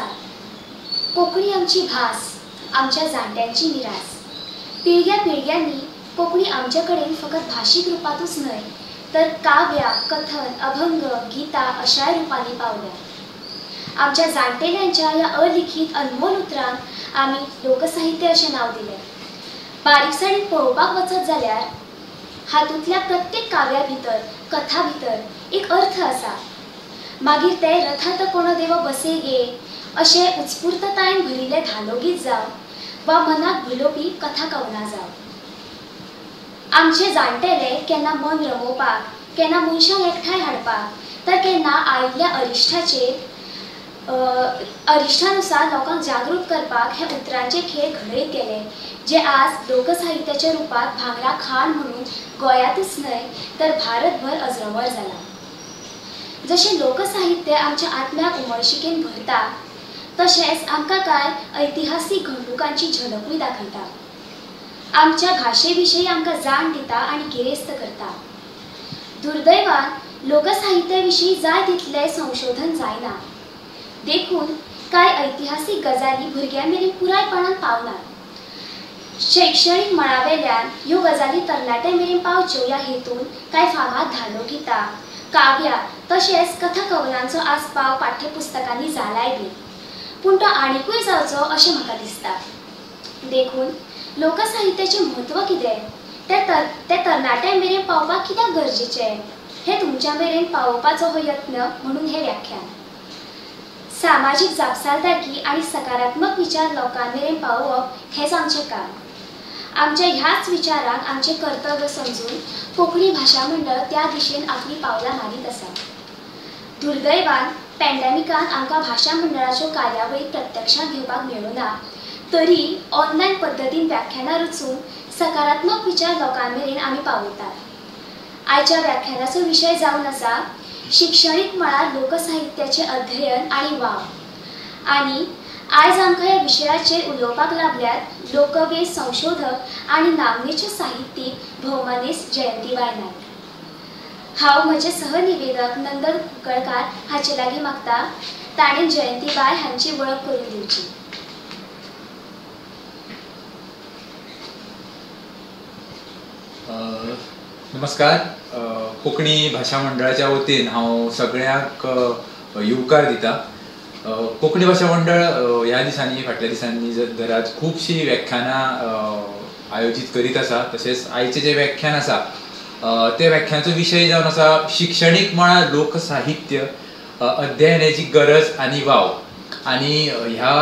नमस्कार. कोंकणी आमची भास, आमच्या जाणट्यांची मिरास. पिळग्या पिळग्यांनी कोंकणी आमचे कडेन फकत भाशीक रुपातूच न्हय तर काव्या, कथन, अभंग, गीता अशाय रुपांनी पावल्या. आमच्या जाणटेल्यांच्या ह्या अलिखित अनमोल उतरांक आमी लोकसाहित्य अशें नांव दिलें. बारीकसाणीन पळोवपाक वचत जाल्यार हातूंतल्या प्रत्येक काव्या भितर, कथा भितर एक अर्थ आसा. मागीर ते रथात कोण देव बसे गे अशें उत्स्फूर्ततायेन भरिल्लें धालोगीत जावं वा मनाक भिलोवपी कथा कवनां जावं. आमचे जाणटेले केन्ना मन रमोवपाक, केन्ना मनशांक एकठांय हाडपाक तर केन्ना आयिल्ल्या अरिश्टानुसार लोकांक जागृत करपाक हे उतरांचे खेळ घडयत गेले, जे आज लोकसाहित्याच्या रुपात भांगरा खाण म्हणून गोंयांतूच न्हय तर भारतभर अजरामर जाला. जशें लोकसाहित्य आमच्या आत्म्याक उमळशिकेन भरता तशेंच आमकां कांय ऐतिहासीक घडणुकांची झलकूय दाखयता. आमच्या भाशे विशीं आमकां जाण दिता आनी गिरेस्त करता. दुर्दैवान लोकसाहित्या विशीं जाय तितलें संशोधन जायना. देखून कांय ऐतिहासीक गजाली भुरग्यां मेरेन पुरायपणान पावनात. शैक्षणीक मळावेल्यान ह्यो गजाली तरणाट्यां मेरेन पावच्यो ह्या हेतून कांय फामाद धालोगितां, काव्या तशेंच कथा कवनांचो आस्पाव पाठ्यपुस्तकांनी जालाय बी. पूण तो आनिकूय जावचो अशें म्हाका दिसता. देखून लोकसाहित्याचें म्हत्व कितें, तें तरणाट्यां मेरेन पावपाक कित्याक गरजेचें हें तुमच्या मेरेन पावोवपाचो हो यत्न म्हणून हें व्याख्यान. सामाजीक जापसालदारकी आनी सकारात्मक विचार लोकां मेरेन पावोवप हेंच आमचें काम. आमच्या ह्याच विचारांक आमचें कर्तव्य समजून कोंकणी भाशा मंडळ त्या दिशेन आपली पावलां मारीत आसा. दुर्दैवान पॅन्डेमिकान आमकां भाशा मंडळाच्यो कार्यावळी प्रत्यक्षांत घेवपाक मेळूं ना, तरी ऑनलायन पद्दतीन व्याख्यानां रचून सकारात्मक विचार लोकां मेरेन आमी पावयतात. आयच्या व्याख्यानाचो विशय जावन आसा शिक्षणीक मळार लोकसाहित्याचें अध्ययन आनी वाव. आनी आयज आमकां ह्या विशयाचेर उलोवपाक लाभल्यात लोकवेद संशोधक आनी नामनेच्यो साहित्यीक भौमानेस्त जयंतीबाय नायक. हांव म्हजे सहनिवेदक नंदन कुंकळकार हाचे लागीं मागता ताणें जयंतीबाय हांची वळख करून दिवची. नमस्कार. कोंकणी भाशा मंडळाच्या वतीन हांव सगळ्यांक येवकार दिता. कोंकणी भाशा मंडळ ह्या दिसांनी फाटल्या दिसांनी दरात खुबशीं व्याख्यानां आयोजीत करीत आसा. तशेंच आयचें जें व्याख्यान आसा ते व्याख्यानाचो विशय जावन आसा शिक्षणीक मळार लोकसाहित्य अध्ययनाची गरज आनी वाव. आनी ह्या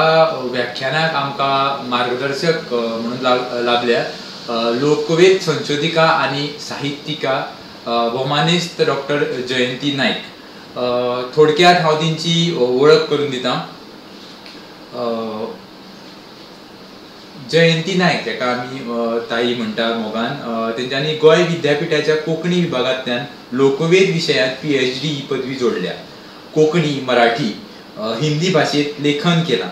व्याख्यानाक आमकां मार्गदर्शक म्हणून लाभल्या लोकवेद संशोधिका आनी साहित्यिका भौमानेस्त डॉक्टर जयंती नायक. थोडक्यात हांव तेंची वळख करून दितां. जयंती नायक जेका आमी ताई म्हणटा मोगान, तेंच्यांनी गोंय विद्यापिठाच्या कोंकणी विभागांतल्यान लोकवेद विशयांत PhD ही पदवी जोडल्या. कोंकणी, मराठी, हिंदी भाशेंत लेखन केलां.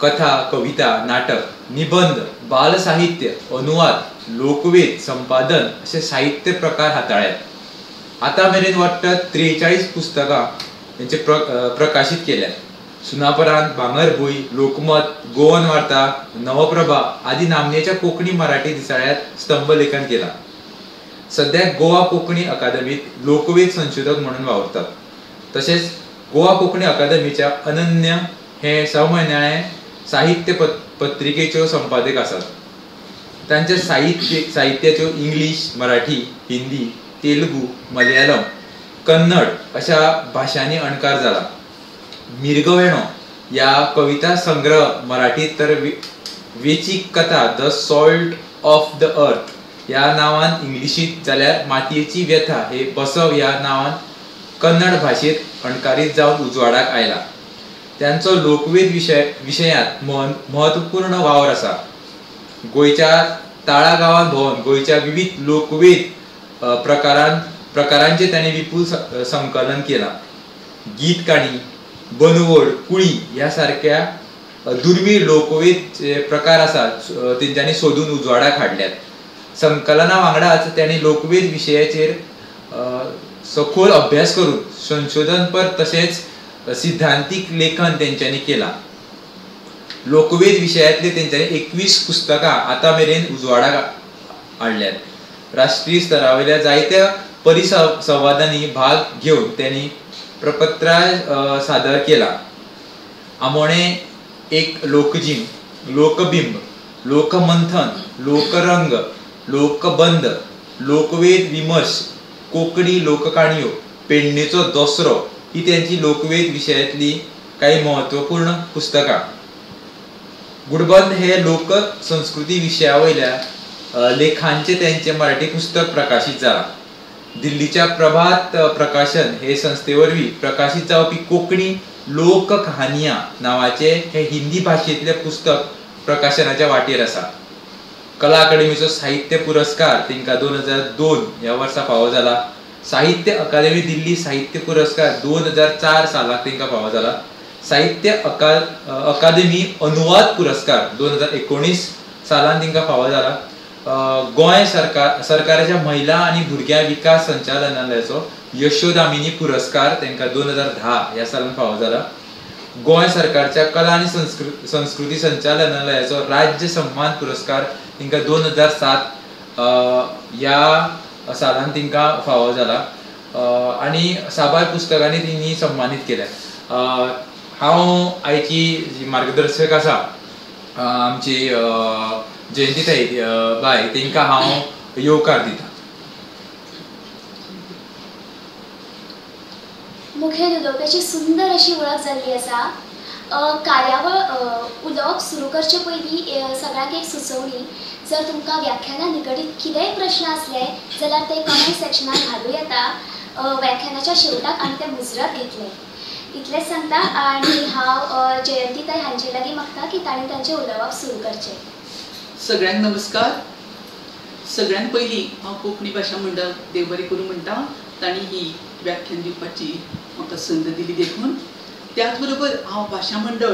कथा, कविता, नाटक, निबंध, बाल साहित्य, अनुवाद, लोकवेद, संपादन असे साहित्य प्रकार हाताळ्यात. आतां मेरेन वाडटात 43 पुस्तकां तेंचे प्रकाशीत केल्यात. सुनापरांत, भांगरभूंय, लोकमत, गोवन वार्ता, नवप्रभा आदी नामनेच्या कोंकणी मराठी दिसाळ्यात स्तंभलेखन केलां. सद्याक गोवा कोंकणी अकादमीत लोकवेद संशोधक म्हणून वावरतात. तशेंच गोवा कोंकणी अकादमीच्या अनन्य हे समयनाळे साहित्य पत्रिकेच्यो संपादक आसात. तांच्या साहित्याच्यो इंग्लीश, मराठी, हिंदी, तेलुगू, मलयालम, कन्नड अशा भाशांनी अणकार जाला. मिरगवेणो ह्या कविता संग्रह मराठीत तर वेचीक कथा the salt of the earth ह्या नांवान इंग्लिशीत, जाल्यार मातयेची व्यथा हे बसव ह्या नांवान कन्नड भाशेत अणकारीत जावन उजवाडाक आयला. त्यांचो लोकवेद विशयांत महत्वपूर्ण वावर आसा. गोंयच्या ताळा गांवांत भोंवन गोंयच्या विविध लोकवेद प्रकारांचे ताणें विपूल संकलन केलां. गीत काणी, बनवड, कुळी ह्या सारक्या दुर्मीळ लोकवेद प्रकार आसात तेंच्यांनी सोदून उजवाडाक हाडल्यात. संकलना वांगडाच ताणें लोकवेद विशयाचेर सखोल अभ्यास करून संशोधनपर तशेंच सिद्धांतीक लेखन तेंच्यांनी केलां. लोकवेद विशयातले तेंच्यांनी 21 पुस्तकां आतां मेरेन उजवाडाक हाडल्यात. राष्ट्रीय स्तरावयल्या जायत्या परिसंवादांनी भाग घेवन त्यांनी प्रपत्र सादर केला. आमोणे एक लोकजीण, लोकबिंब, लोकमंथन, लोकरंग, लोकबंध, लोकवेद विमर्श, कोंकणी लोककाणयो, पेडणेचो दसरो ही त्यांची लोकवेद विशयातली काही महत्वपूर्ण पुस्तकां. गुडबंद हे लोक संस्कृती विशयावयल्या लेखांचे त्यांचे मराठी पुस्तक प्रकाशित जाला. दिल्लीच्या प्रभात प्रकाशन हे संस्थेवरवीं प्रकाशित जावपी कोंकणी लोक कहानिया नावाचे हे हिंदी भाषेतले पुस्तक प्रकाशनाच्या वाटेर आसा. कला अकादमीचो साहित्य पुरस्कार तेंका 2002 ह्या वर्सा फावो जाला. साहित्य अकादमी दिल्ली साहित्य पुरस्कार 2004 सालाक तेंका फावो जाला. साहित्य अकादमी अनुवाद पुरस्कार 2019 सालान तेंका फावो जाला. गोंय सरकाराच्या महिला आणि भुरग्यां विकास संचालनालयाचो यशोदामिनी पुरस्कार तेंका 2010 ह्या सालान फावो जाला. गोंय सरकारच्या कला आणि संस्कृती संचालनालयाचो राज्य सन्मान पुरस्कार तेंका 2007 ह्या सालान तेंका फावो जाला. आणि साबार पुस्तकांनी तिणी सन्मानित केल्या. हांव आयची जी मार्गदर्शक आसा आमची जयंतीताई बाय तेंका हांव येवकार दिता. मुखेल उलोवप्याची सुंदर अशी वळख जाल्ली आसा. कार्यावळ उलोवप सुरू करचे पयलीं सगळ्यांक एक सुचोवणी, जर तुमकां व्याख्याना निगडीत कितेंय प्रश्न असले जाल्यार ते कमेंट सेक्शनात घालूं येता. व्याख्यानाच्या शेवटाक आमी ते मुजरत घेतले. इतलेंच सांगता आनी हांव जयंतीताई हांचे लागीं मागता की तांणी तांचें उलोवप सुरू करचें. सगळ्यांक नमस्कार. सगळ्यान पयलीं हांव कोंकणी भाशा मंडळ देव बरें करूं म्हणटा. तांणी ही व्याख्यान दिवपाची म्हाका संद दिली देखून. त्याच बरोबर हांव भाशा मंडळ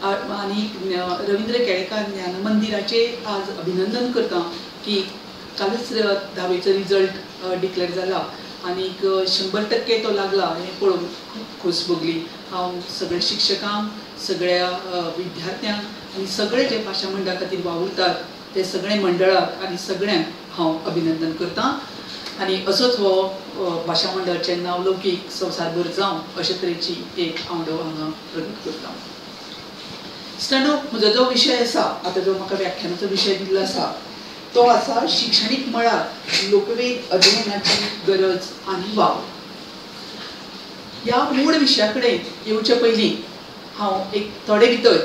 आनी रवींद्र केळेकार ज्ञान मंदिराचे आज अभिनंदन करता की कालच 10वेचो रिजल्ट डिक्लेअर जाला आनीक 100% तो लागला हें पळोवन खूब खोस भोगली. हांव सगळ्या शिक्षकांक, सगळ्या विद्यार्थ्यांक आनी सगळे जे भाशा मंडळा खातीर वावुरतात ते सगळे मंडळाक आनी सगळ्यांक हांव अभिनंदन करतां. आनी असोच हो भाशा मंडळाचें नावलौकीक संवसारभर जावं अशे तरेची एक आवडो हांगा प्रगट करता. स्टॅनो म्हजो जो विशय आसा, आतां जो म्हाका व्याख्यानाचो विशय दिल्लो आसा तो आसा शिक्षणीक मळार लोकवेद अध्ययनाची गरज आनी वाव. ह्या मूळ विशया कडेन येवचे पयलीं हांव एक थोडे भितर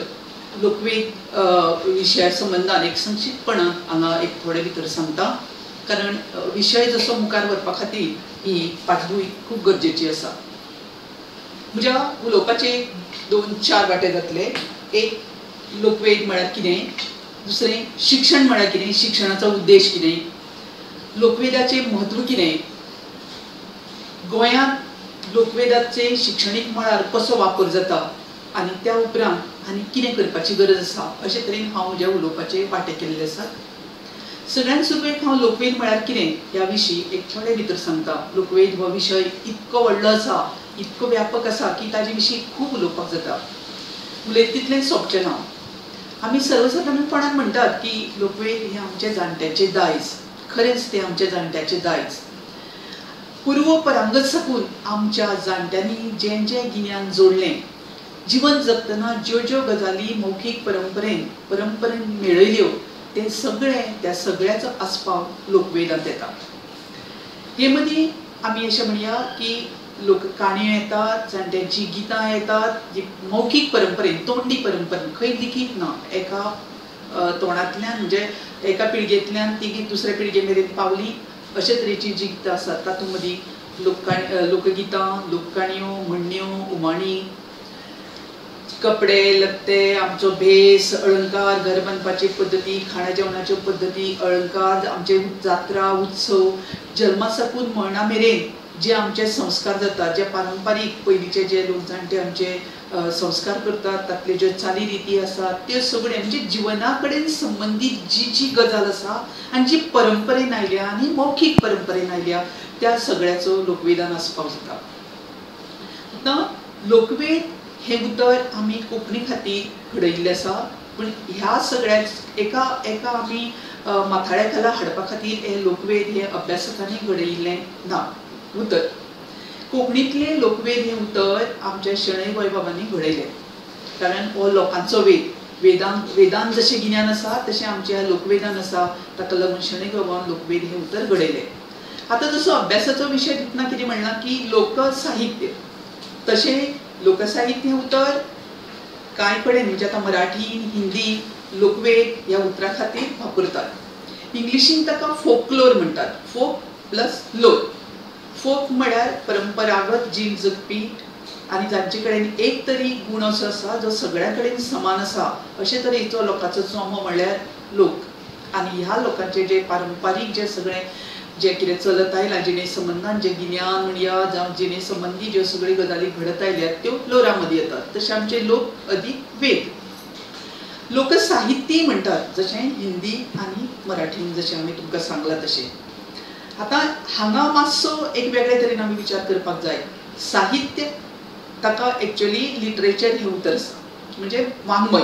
लोकवेद विशया संबंदान एक संक्षिप्तपणान हांगा एक थोडे भितर सांगता. कारण विशय जसो मुखार व्हरपा खातीर ही पाठबूय खूब गरजेची आसा. म्हज्या उलोवपाचे 2-4 वाटे जातले. एक लोकवेद म्हळ्यार कितें, दुसरें शिक्षण म्हळ्यार कितें, शिक्षणाचो उद्देश कितें, लोकवेदाचें म्हत्व कितें, गोंयांत लोकवेदाचे शिक्षणीक मळार कसो वापर जाता आनी त्या उपरांत आनी कितें करपाची गरज आसा अशे तरेन हांव म्हज्या उलोवपाचे वाटे केल्ले आसात. सगळ्यान सुरवेक हांव लोकवेद म्हळ्यार कितें ह्या विशीं एक थोडे भितर सांगता. लोकवेद हो विशय इतको व्हडलो आसा, इतको व्यापक आसा की ताजे विशीं खूब उलोवपाक जाता. उलयत तितलें सोंपचें ना. आमी सर्वसाधारणपणान म्हणटात की लोकवेद हें आमचे जाणट्याचें दायज. खरेंच तें आमच्या जाणट्याचें दायज. पूर्व परांगत साकून आमच्या जाणट्यांनी जें जें गिन्यान जोडलें, जीवन जगतना ज्यो ज्यो गजाली मौखीक परंपरेन मेळयल्यो ते सगळें त्या सगळ्याचो आस्पाव लोकवेदांत येता. हे मदीं आमी अशें म्हणया की लोककाणयो येतात, जाणट्यांची गितां येतात, जी मौखीक परंपरेन, तोंडी परंपरेन, खंय लिखीत ना, एका तोंडांतल्यान म्हणजे एका पिळगेंतल्यान ती गीत दुसऱ्या पिळगे मेरेन पावली अशे तरेची जी गितां आसात तातूंत मदीं लोकगितां, लोककाणयो, म्हणण्यो, उमाणी, कपडे लत्ते, आमचो भेस, अलंकार, घर बांदपाची पद्दती, खाणा जेवणाच्यो पद्दती, अलंकार, आमचे जात्रा उत्सव, जल्मा साकून मरणा मेरेन जे आमचे संस्कार जातात, जे पारंपारीक पयलींचे जे लोक जाणटे आमचे संस्कार करतात, तातले ज्यो चाली रिती आसात त्यो सगळे म्हणजे जिवना कडेन संबंदीत जी जी गजाल आसा आनी जी परंपरेन आयल्या आनी मौखीक परंपरेन आयल्या त्या सगळ्याचो लोकवेदान आस्पाव जाता. आतां लोकवेद हे उतर आमी कोंकणी खातीर घडयिल्लें आसा, पूण ह्या सगळ्याक एका आमी माथाळ्या खाला हाडपा खातीर हे लोकवेद हे अभ्यासकांनी घडयिल्लें ना उतर. कोंकणीतले लोकवेद हे उतर आमच्या शणै गोंयबाबांनी घडयलें, कारण हो लोकांचो वेदांत जशें गिन्यान आसा तशें आमच्या लोकवेदान आसा, ताका लागून शणै गोंयबाबान लोकवेद हे उतर घडयलें. आतां जसो अभ्यासाचो विशय दितना कितें म्हणलां की लोकसाहित्य, तशें लोकसाहित्य उतर कांय कडेन म्हणजे आतां मराठी, हिंदी लोकवेद ह्या उतरा खातीर वापरतात. इंग्लिशीन ताका फोकलोर म्हणटात, फोक प्लस लोर. फोक म्हळ्यार परंपरागत जीण जगपी आनी जांचे कडेन एक तरी गूण असो आसा जो सगळ्या कडेन समान आसा, अशे तरेचो लोकांचो समूह म्हळ्यार लोक. आनी ह्या लोकांचे जे पारंपारीक जे सगळें जे कितें चलत आयलां जिणे संबंदान जे गिन्यान म्हणया जावं जिणे संबंदी ज्यो सगळ्यो गजाली घडत आयल्यात त्यो लोरा मदीं येतात. तशें आमचे लोक अदीक वेद. लोकसाहित्य म्हणटात जशें हिंदी आनी मराठीन जशें आमी तुमकां सांगलां तशें. आतां हांगा मातसो एक वेगळे तरेन आमी विचार करपाक जाय. साहित्य ताका एक्चुअली लिटरेचर हे उतर आसा, म्हणजे वाङ्मय.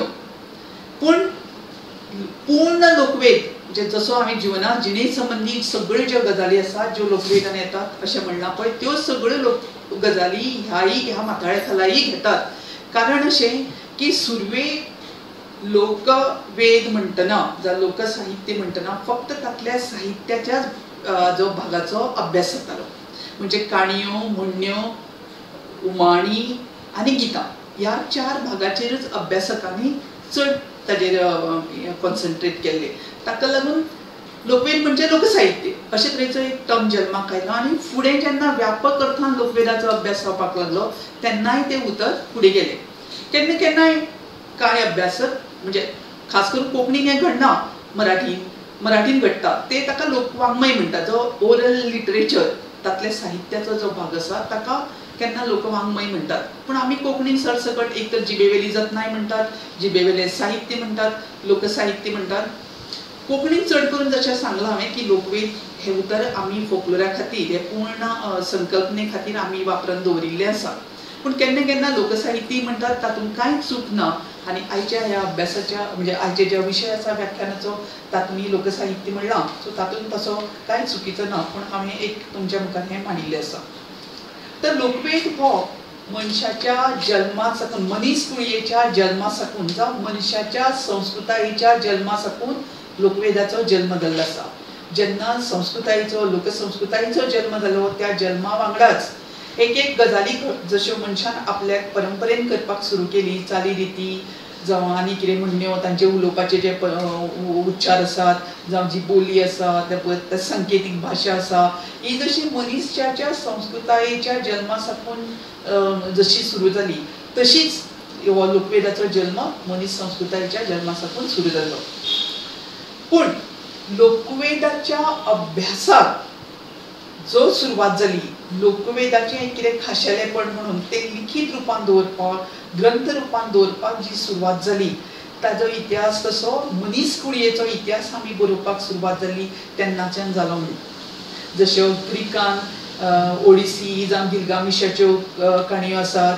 पूण पूर्ण लोकवेद म्हणजे जसो आमी जिवनांत जिणे संबंदी सगळ्यो ज्यो गजाली आसा ज्यो लोकवेदान येतात अशें म्हणलां पळय, त्यो सगळ्यो गजाली ह्या माथाळ्या खालाय घेतात. कारण अशें की सुरवेक लोकवेद म्हणटना जावं लोकसाहित्य म्हणटना फक्त तातल्या साहित्याच्या जो भागाचो अभ्यास जातालो, म्हणजे काणयो, म्हणण्यो, उमाणी आनी गितां ह्या 4 भागाचेरच अभ्यासकांनी चड ताजेर कॉन्सन्ट्रेट केल्ले. ताका लागून लोकवेद म्हणजे लोकसाहित्य अशे तरेचो एक टर्म जल्माक आयलो. आनी फुडें जेन्ना व्यापक अर्थान लोकवेदाचो अभ्यास जावपाक लागलो तेन्नाय ते उतर फुडें गेले. केन्ना केन्नाय कांय अभ्यासक म्हणजे खास करून कोंकणीन हें घडना, मराठीन घडटा, ते ताका लोकवाङ्मय म्हणटात. जो ओरल लिटरेचर तातल्या साहित्याचो जो भाग आसा ताका केन्ना लोकवाङ्मय म्हणटात. पूण आमी कोंकणीन सरसकट एक तर जिबेवेली जतनाय म्हणटात, जिबेवेलें साहित्य म्हणटात, लोकसाहित्य म्हणटात. कोंकणीन चड करून जशें सांगलां हांवें की लोकवेद हे उतर आमी फोकलोरा खातीर हे पूर्ण संकल्पने खातीर आमी वापरून दवरिल्लें आसा. पूण केन्ना केन्ना लोकसाहित्य म्हणटात तातूंत कांयच चूक ना. आनी आयच्या ह्या अभ्यासाच्या म्हणजे आयचे जे विशय आसा व्याख्यानाचो तातूंत लोकसाहित्य म्हणलां, सो तातूंत तसो कांय चुकीचो ना. पूण हांवें एक तुमच्या मुखार हें मांडिल्लें आसा. तर लोकवेद हो मनशाच्या जल्मा साकून, मनीस कुळयेच्या जल्मा साकून जावं मनशाच्या संस्कृतायेच्या जल्मा साकून लोकवेदाचो जल्म जाल्लो आसा. जेन्ना संस्कृतायेचो लोकसंस्कृतायेचो जल्म जालो त्या जल्मा वांगडाच एक गजाली जश्यो मनशान आपल्याक परंपरेन करपाक सुरू केली, चाली रिती जावं आनी कितें म्हणण्यो तांचे उलोवपाचे जे उच्चार आसात जावं जी बोली आसा त्या संकेतीक भाशा आसा, ही जशी मनीसच्या संस्कृतायेच्या जल्मा साकून जशी सुरू जाली तशीच हो लोकवेदाचो जल्म मनीस संस्कृतायेच्या जल्मा साकून सुरू जालो. पूण लोकवेदाच्या अभ्यासाक जो सुरवात जाली, लोकवेदाचें कितें खाशेलेपण म्हणून ते लिखीत रुपान दवरपाक, ग्रंथ रुपान दवरपाक जी सुरवात जाली ताजो इतिहास तसो मनीस कुळयेचो इतिहास आमी बरोवपाक सुरवात जाली तेन्नाच्यान जालो म्हणून. जश्यो ग्रिकान ओडिसी जावं गिलगामिशाच्यो काणयो आसात,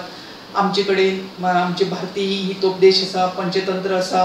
आमचे कडेन आमचे भारतीय हितोपदेश आसा, पंचतंत्र आसा,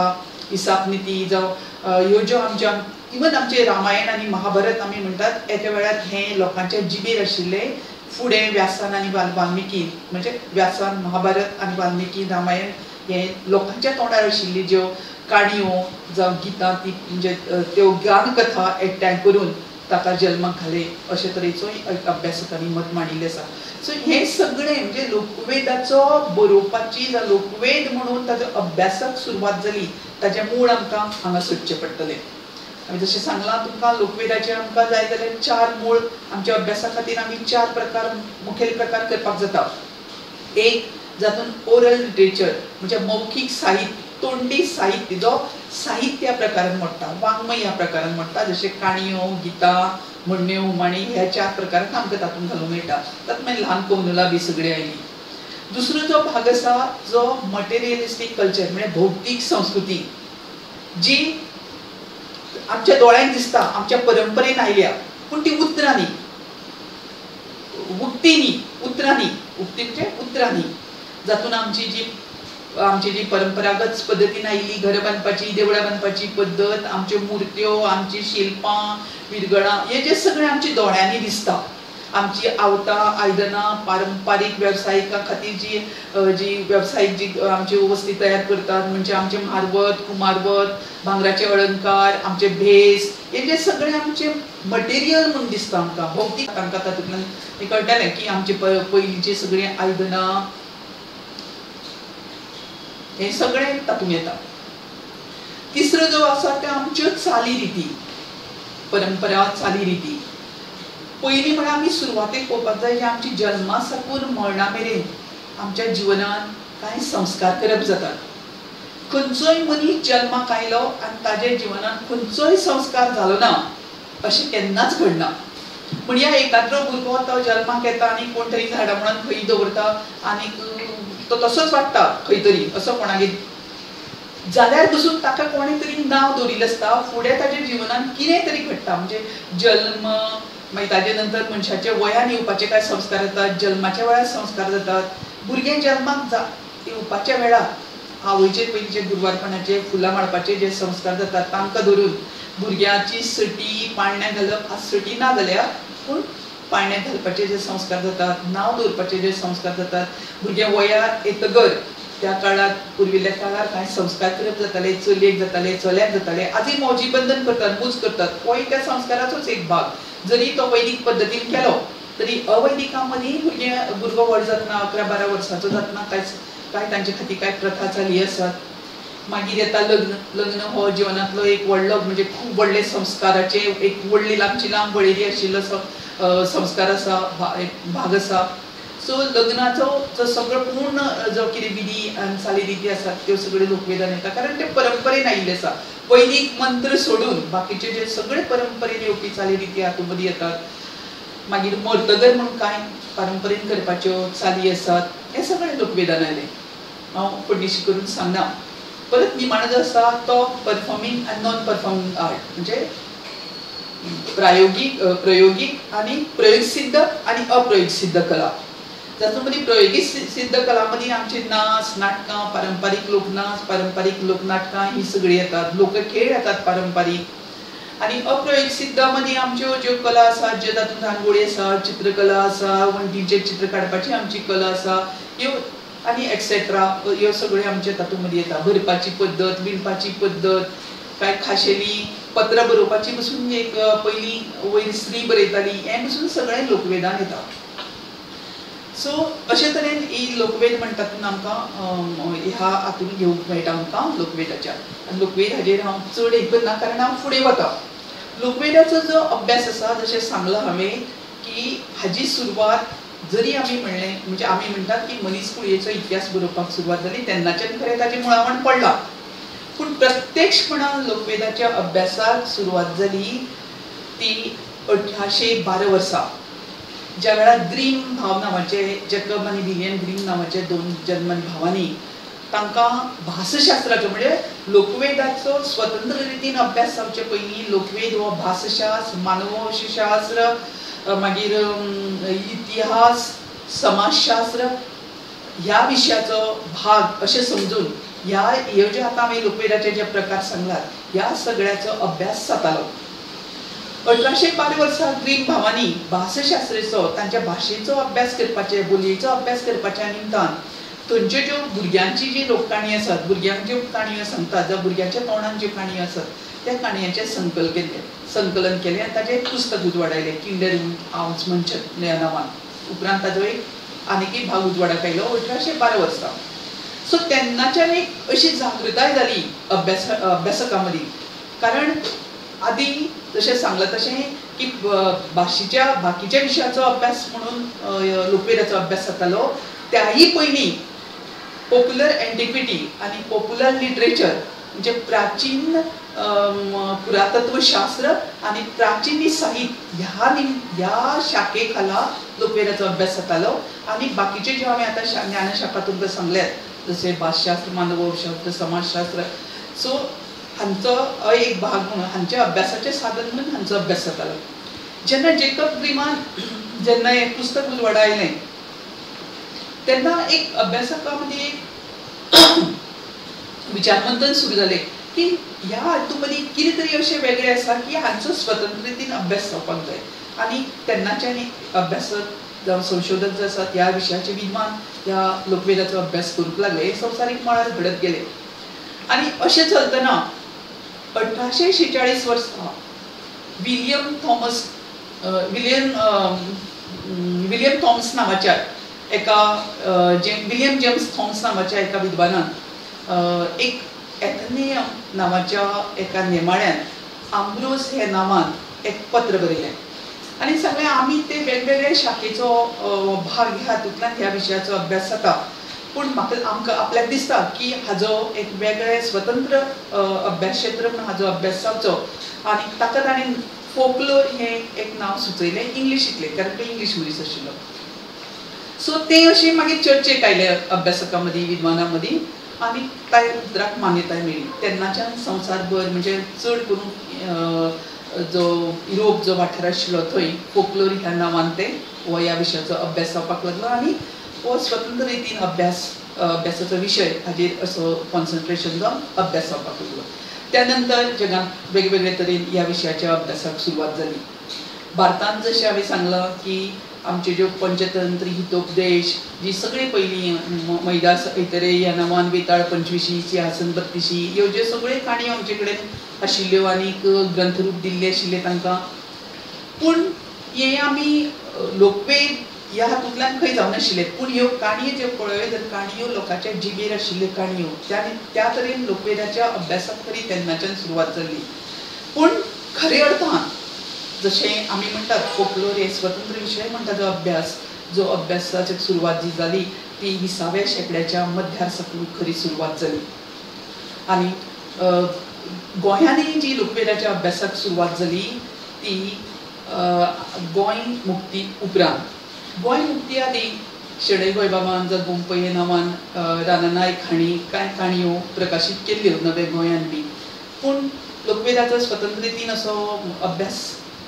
हिसाब निती जावं ह्यो ज्यो आमच्या इवन आमचे रामायण आनी महाभारत आमी म्हणटात, एका वेळार हें लोकांच्या जिबेर आशिल्लें. फुडें व्यासान आनी वाल्मिकी म्हणजे व्यासान महाभारत आनी वाल्मिकी रामायण हे लोकांच्या तोंडार आशिल्ली ज्यो काणयो जावं गितां ती म्हणजे त्यो ज्ञान कथा एकठांय करून ताका जल्माक घाले अशे तरेचो अभ्यासकांनी मत मांडिल्लें आसा. सो हें सगळें म्हणजे लोकवेदाचो बरोवपाची जावं लोकवेद म्हणून ताजो अभ्यासाक सुरवात जाली ताचें मूळ आमकां हांगा सोदचें पडटलें. हांवें जशें सांगलां तुमकां लोकवेदाचे आमकां जाय जाल्यार 4 मूळ आमच्या अभ्यासा खातीर आमी 4 प्रकार मुखेल प्रकार करपाक जाता. एक जातून ओरल लिटरेचर म्हणजे मौखीक साहित्य, तोंडी साहित्य जो साहित्य ह्या प्रकारान मोडटा, वाङ्मय ह्या प्रकारान मोडटा, जशे काणयो, गितां, म्हणण्यो, उमाणी ह्या 4 प्रकारान आमकां तातूंत घालूंक मेळटा. तातूंत मागीर ल्हान कवनलां बी सगळीं आयलीं. दुसरो जो भाग आसा जो मटेरियलिस्टीक कल्चर म्हणजे भौतीक संस्कृती जी आमच्या दोळ्यांक दिसता, आमच्या परंपरेन आयल्या, पूण ती उक्ती म्हणजे उतरांनी. जातून आमची जी परंपरागत पद्धतीन आयिल्ली घर बांदपाची देवळां बांदपाची पद्दत, आमच्यो मुर्त्यो, आमची शिल्पां विरगळां हे जे सगळें आमच्या दोळ्यांनी दिसता. आमची आवतां आयदनां पारंपारीक वेवसायिकां खातीर जी वेवसायीक जी आमची वस्ती तयार करतात म्हणजे आमचे मारवत कुमारवत भांगराचे अलंकार आमचे भेस हे जे सगळे आमचे मटेरियल म्हणून दिसता आमकां भौतीक तांकां तातूंतल्यान हें कळटलें की आमचे पयलींचे सगळीं आयदनां हे सगळें तातूंत येता. तिसरो जो आसा ते आमच्यो चाली रिती परंपरा चाली रिती. पयलीं म्हळ्यार आमी सुरवातेक पळोवपाक जाय की आमची जल्मा साकून मरणा मेरेन आमच्या जिवनान कांय संस्कार करप जातात. खंयचोय मनीस जल्माक आयलो आनी ताजे जिवनान खंयचोय संस्कार जालो ना अशें केन्नाच घडना. म्हणजे एकाद्रो भुरगो तो जल्माक येता आनी कोण तरी झाडा म्हणून खंय दवरता आनी तो तसोच वाडटा खंय तरी असो कोणागेर जाल्यार पसून ताका कोणें तरी नांव दवरिल्लें आसता. फुडें ताच्या जिवनान कितें तरी घडटा म्हणजे जल्म मागीर ताजे नंतर मनशाच्या वयान येवपाचे कांय संस्कार जातात. जल्माच्या वेळार संस्कार जातात. भुरगें जल्माक येवपाच्या वेळार आवयचे पयलींचे गुरवारपणाचे फुलां माळपाचे जे संस्कार जातात तांकां धरून भुरग्याची सटी पाळण्या घालप आज सटी ना जाल्यार पूण पाळण्या घालपाचे जे संस्कार जातात नांव दवरपाचे जे संस्कार जातात. भुरगें वयार येतगर त्या काळात पुर्विल्ल्या काळार कांय संस्कार करप जाताले. चलयेक जाताले चल्याक जाताले. आजूय मौजी बंधन करतात मूज करतात होय त्या संस्काराचोच एक भाग. जरी तो वैदीक पद्दतीन केलो तरी अवैदिकां मदीं भुरगो व्हड जातना 11-12 वर्सांचो जातना कांय तांचे खातीर कांय प्रथा चाली आसात. मागीर येता लग्न हो जिवनांतलो एक व्हडलो म्हणजे खूब व्हडले संस्काराचे एक व्हडली लांबची लांब वळेरी आशिल्लो संस्कार आसा भाग आसा. सो लग्नाचो जो सगळो पूर्ण जो कितें विधी आनी चाली रिती आसात त्यो सगळ्यो लोकवेदान येता कारण ते परंपरेन आयिल्ले आसा. वैदीक मंत्र सोडून बाकीचे जे सगळे परंपरेन येवपी चाली रिती हातूंत मदीं येतात. मागीर मर्तगर म्हणून कांय परंपरेन करपाच्यो चाली आसात हे सगळे लोकवेदान आयले. हांव पडणीशी करून सांगना. परत निमाणो जो आसा तो परफॉर्मींग आनी नॉन परफॉर्मींग आर्ट म्हणजे प्रायोगीक आनी प्रयोग सिद्ध आनी अप्रयोग सिद्ध कला. जातूंत मदीं प्रयोगीक सिद्ध कला मदीं आमचे नाच नाटकां पारंपारीक लोकनाच पारंपारीक लोकनाटकां ही सगळीं येतात. लोकखेळ येतात पारंपारीक आनी अप्रयोग सिद्ध मदीं आमच्यो ज्यो कला आसात ज्यो तातूंत रांगोळी आसा चित्रकला आसा वण्टीचेर चित्र काडपाची आमची कला आसा ह्यो आनी एक्सेट्रा ह्यो सगळ्यो आमचे तातूंत मदीं येता. भरपाची पद्दत विणपाची पद्दत कांय खाशेली पत्रां बरोवपाची पसून एक पयलीं वयर स्त्री बरयताली हें पसून सगळें लोकवेदान येता. सो अशे तरेन ही लोकवेद म्हणटा तातूंत आमकां ह्या हातूंत घेवंक मेळटा आमकां लोकवेदाच्या. आनी लोकवेद हाजेर हांव चड हें करना कारण हांव फुडें वता. लोकवेदाचो जो अभ्यास आसा जशें सांगलां हांवें की हाजी सुरवात जरी आमी म्हणलें म्हणजे आमी म्हणटात की मनीसकुळयेचो इतिहास बरोवपाक सुरवात जाली तेन्नाच्यान खरें ताचें मुळावण पडलां. पूण प्रत्यक्षपणान लोकवेदाच्या अभ्यासाक सुरवात जाली ती 1812 वर्सा ज्या वेळार ग्रीम भाव नांवाचे जॅकब आनी विलियम ग्रीम नांवाचे 2 जर्मन भावांनी तांकां भासशास्त्राचो म्हणजे लोकवेदाचो स्वतंत्र रितीन अभ्यास जावचे पयलीं लोकवेद हो भासशास्त्र मानववंशशास्त्र मागीर इतिहास समाजशास्त्र ह्या विशयाचो भाग अशें समजून ह्यो जे आतां हांवें लोकवेदाचे जे प्रकार सांगलात ह्या सगळ्याचो अभ्यास जातालो. 1812 वर्सा ग्रीम भावांनी भासशास्त्राचो तांच्या भाशेचो अभ्यास करपाचे बोलयेचो अभ्यास करपाच्या निमतान थंयच्यो ज्यो भुरग्यांची जी लोककाणी आसात भुरग्यांक ज्यो काणयो सांगतात जावं भुरग्यांच्या तोंडान ज्यो काणयो आसात त्या काणयांचें संकलन केलें आनी ताचें एक पुस्तक उजवाडायलें किंडर हावन्स म्हणच्या नांवान. उपरांत ताजो एक आनीकय भाग उजवाडाक आयलो 1812 वर्सा. सो तेन्नाच्यान एक अशी जागृताय जाली अभ्यासकां मदीं कारण आदीं जशें सांगलां तशें की भाशेच्या बाकीच्या विशयाचो अभ्यास म्हणून लोकवेदाचो अभ्यास जातालो त्याही पयलीं पॉप्युलर एंटिक्विटी आनी पॉप्युलर लिटरेचर म्हणजे प्राचीन पुरातत्वशास्त्र आनी प्राचीन साहित्य ह्या शाखे खाला लोकवेदाचो अभ्यास जातालो. आनी बाकीचे जे हांवें आतां ज्ञानशाखा तुमकां सांगल्यात जशें भासशास्त्र मानववंशशास्त्र समाजशास्त्र सो हांचो एक भाग म्हणून हांचे अभ्यासाचें साधन म्हणून हांचो अभ्यास जातालो. जेन्ना जॅकब ग्रीमान जेन्ना हें पुस्तक उजवाडा आयलें तेन्ना एक अभ्यासकामध्ये विचारमंथन सुरू जालें की ह्या हातूंत मदीं कितें तरी अशें वेगळें आसा की हांचो स्वतंत्र रितीन अभ्यास जावपाक जाय. आनी तेन्नाच्यान एक अभ्यासक जावं संशोधक जे आसात ह्या विशयाचे विद्वान ह्या लोकवेदाचो अभ्यास करूंक लागले. हे संवसारीक मळार घडत गेले. आनी अशें चलतना 1846 वर्सा विलियम थॉमस नांवाच्या एका विलियम जेम्स थॉमस नांवाच्या एका विद्वानान एक एथनेयम नांवाच्या एका नेमाळ्यान आम्ब्रोस हे नांवान एक पत्र बरयलें आनी सांगलें आमी ते वेगवेगळे शाखेचो भाग ह्या हातूंतल्यान ह्या विशयाचो अभ्यास जाता. पूण आमकां आपल्याक दिसता की हाजो एक वेगळे स्वतंत्र अभ्यास क्षेत्र म्हणून हाजो अभ्यास जावचो. आनी ताका ताणें फोकलोर हें एक नांव सुचयलें इंग्लिशींतलें, कारण तो इंग्लीश मनीस आशिल्लो. सो ते अशें मागीर चर्चेक आयले अभ्यासकां मदीं विद्वानां मदीं आनी त्या उतराक मान्यताय मेळ्ळी. तेन्नाच्यान संवसारभर म्हणजे चड करून जो युरोप जो वाठार आशिल्लो थंय फोकलोर ह्या नांवान ते हो ह्या विशयाचो अभ्यास जावपाक लागलो आनी हो स्वतंत्र रितीन अभ्यासाचो विशय हाजेर असो कॉन्सन्ट्रेशन जावन अभ्यास जावपाक लागलो. त्या नंतर जगांत वेगवेगळे तरेन ह्या विशयाच्या अभ्यासाक सुरवात जाली. भारतांत जशें हांवें सांगलां की आमचे ज्यो पंचतंत्र हितोपदेश जी सगळी पयलीं मैदास ऐतरे ह्या नांवान वेताळ पंचविशी सिंहासन बत्तीशी ह्यो ज्यो सगळ्यो काणयो आमचे कडेन आशिल्ल्यो आनीक ग्रंथरूप दिल्ले आशिल्ले तांकां. पूण हे आमी लोकवेद ह्या हातूंतल्यान खंय जावनाशिल्ले. पूण ह्यो काणयो ज्यो पळय जर काणयो लोकांच्या जिबेर आशिल्ल्यो काणयो त्या तरेन लोकवेदाच्या अभ्यासाक तरी तेन्नाच्यान सुरवात जाल्ली. पूण खरे अर्थान जशें आमी म्हणटात फोकलोर हे स्वतंत्र विशय म्हणटा जो अभ्यासाची सुरवात जी जाली ती 20व्या शेंकड्याच्या मध्यार साकून खरी सुरवात जाली. आनी गोंयांनी जी लोकवेदाच्या अभ्यासाक सुरवात जाली ती गोंय मुक्ती उपरांत. गोंय मुक्ती आदी शेडे गोंयबाबान जावं गोंपय हे नांवान राना नायक हांणी कांय काणयो प्रकाशीत केल्ल्यो नवे गोंयान बी. पूण लोकवेदाचो स्वतंत्र रितीन असो अभ्यास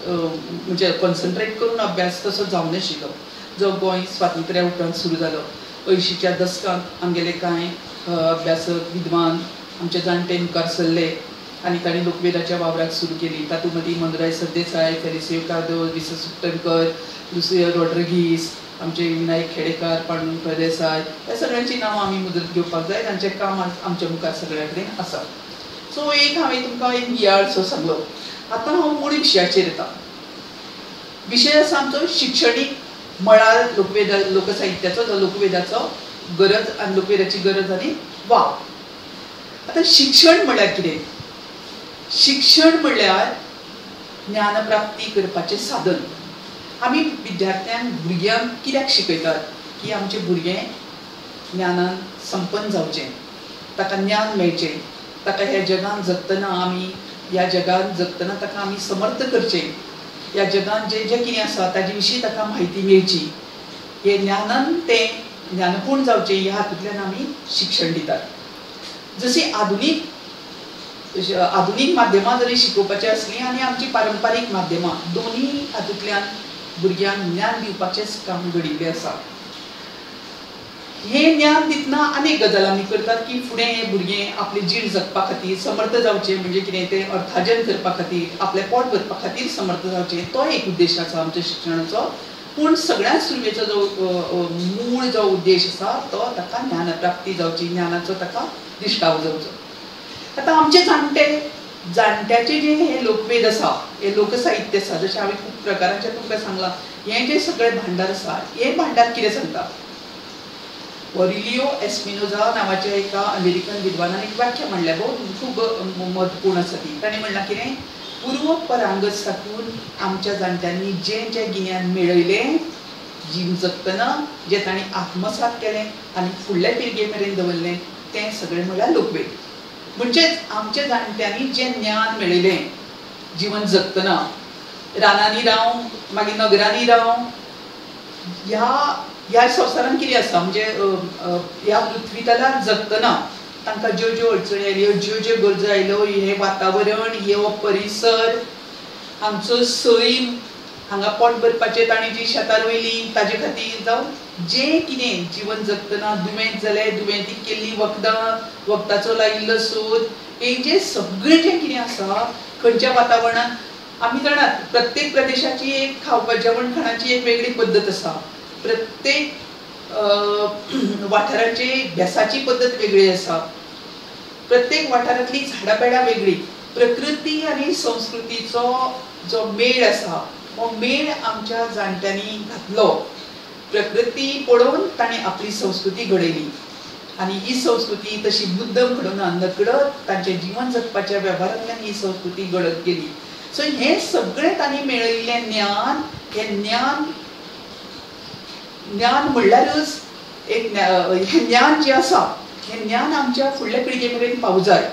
म्हणजे कॉन्सन्ट्रेट करून अभ्यास तसो जावं नाशिल्लो जो गोंय स्वातंत्र्या उपरांत सुरू जालो. 80च्या दशकांत आमगेले कांय अभ्यासक विद्वान आमचे जाणटे मुखार सरले आनी तांणी लोकवेदाच्या वावराक सुरू केली. तातूंत मदीं मनराय सरदेसाय, फेलिसियो कार्दोज, विस सुट्टणकर, लुसियो रॉड्रिगीस, आमचे विनायक खेडेकार, पांडुरंग प्रदेसाय ह्या सगळ्यांची नांवां आमी मुजरत घेवपाक जाय. तांचें काम आमच्या मुखार सगळ्या कडेन आसा. सो एक हांवें तुमकां एक नियाळसो सांगलो. आतां हांव मूळ विशयाचेर येता. विशय आसा आमचो शिक्षणीक मळार लोकसाहित्याचो जो लोकवेदाचो गरज आनी लोकवेदाची गरज आनी वाव. आतां शिक्षण म्हळ्यार कितें? शिक्षण म्हळ्यार ज्ञानप्राप्ती करपाचें साधन. आमी विद्यार्थ्यांक भुरग्यांक कित्याक शिकयतात की आमचें भुरगें ज्ञानान संपन्न जावचें, ताका ज्ञान मेळचें, ताका ह्या जगान जगतना ताका आमी समर्थ करचें, ह्या जगान जें कितें आसा ताजे विशीं ताका म्हायती मेळची, हे ज्ञानान तें ज्ञानपूर्ण जावचें ह्या हातूंतल्यान आमी शिक्षण दितात. जशी आधुनीक माध्यमां जरी शिकोवपाची आसलीं आनी आमची पारंपारीक माध्यमां दोनी हातूंतल्यान भुरग्यांक ज्ञान दिवपाचेंच काम घडिल्लें आसा. हें ज्ञान दितना अनेक गजाल आमी करतात की फुडें हें भुरगें आपलें जीण जगपा खातीर समर्थ जावचें, म्हणजे कितें तें अर्थार्जन करपा खातीर आपलें पोट भरपा खातीर समर्थ जावचें, तो एक उद्देश आसा आमच्या शिक्षणाचो. पूण सगळ्यांत सुरवेचो जो मूळ जो उद्देश आसा तो ताका ज्ञानप्राप्ती जावची, ज्ञानाचो ताका दिश्टाव जावचो. आतां आमचे जाणट्याचे जे हे लोकवेद आसा, हे लोकसाहित्य आसा, जशें हांवें खूब प्रकारांचे तुमकां सांगलां, हें जे सगळें भांडार आसा हे भांडार कितें सांगता? ऑरिलियो एस्पिनोजा नांवाच्या एका अमेरिकन विद्वानान एक व्याख्या म्हणल्या, खूब महत्वपूर्ण आसा ती. ताणें म्हणलां कितें? पूर्व परांगत साकून आमच्या जाणट्यांनी जें गिन्यान मेळयलें जीव जगतना, जें तांणी आत्मसात केलें आनी फुडल्या पिळगे मेरेन दवरलें तें सगळें म्हळ्यार लोकवेद. म्हणजेच आमच्या जाणट्यांनी जें ज्ञान मेळयलें जिवन जगतना, रानांनी रावं मागीर नगरांनी रावं, ह्या संवसारान कितें आसा, म्हणजे ह्या पृथ्वीतलार जगतना तांकां ज्यो अडचणी आयल्यो, ज्यो गरजो आयल्यो, हें वातावरण, हो परिसर, हांगचो सैम, हांगा पोट भरपाचें ताणें जी शेतां रोयलीं ताजे खातीर जावं जे कितें जीवन जगतना दुयेंत जाले, दुयेंतीक केल्ली वखदां, वखदाचो लायिल्लो सोद, हे जे सगळें जें कितें आसा खंयच्या वातावरणांत आमी जाणात प्रत्येक प्रदेशाची एक खावपा जेवण खाणाची एक वेगळी पद्दत आसा. प्रत्येक वाठाराची भेसाची पद्दत वेगळी आसा. प्रत्येक वाठारांतली झाडां पेडां वेगळी. प्रकृती आनी संस्कृतीचो जो मेळ आसा हो मेळ आमच्या जाणट्यांनी घातलो. प्रकृती पळोवन ताणें आपली संस्कृती घडयली आनी ही संस्कृती तशी मुद्दम घडोवना, नकळत तांचें जीवन जगपाच्या वेव्हारांतल्यान ही संस्कृती घडत गेली. सो हें सगळें तांणी मेळयिल्लें ज्ञान, हें ज्ञान म्हणल्यारूच एक हें ज्ञान जें आसा हें ज्ञान आमच्या फुडल्या पिळगे मेरेन पावूं जाय.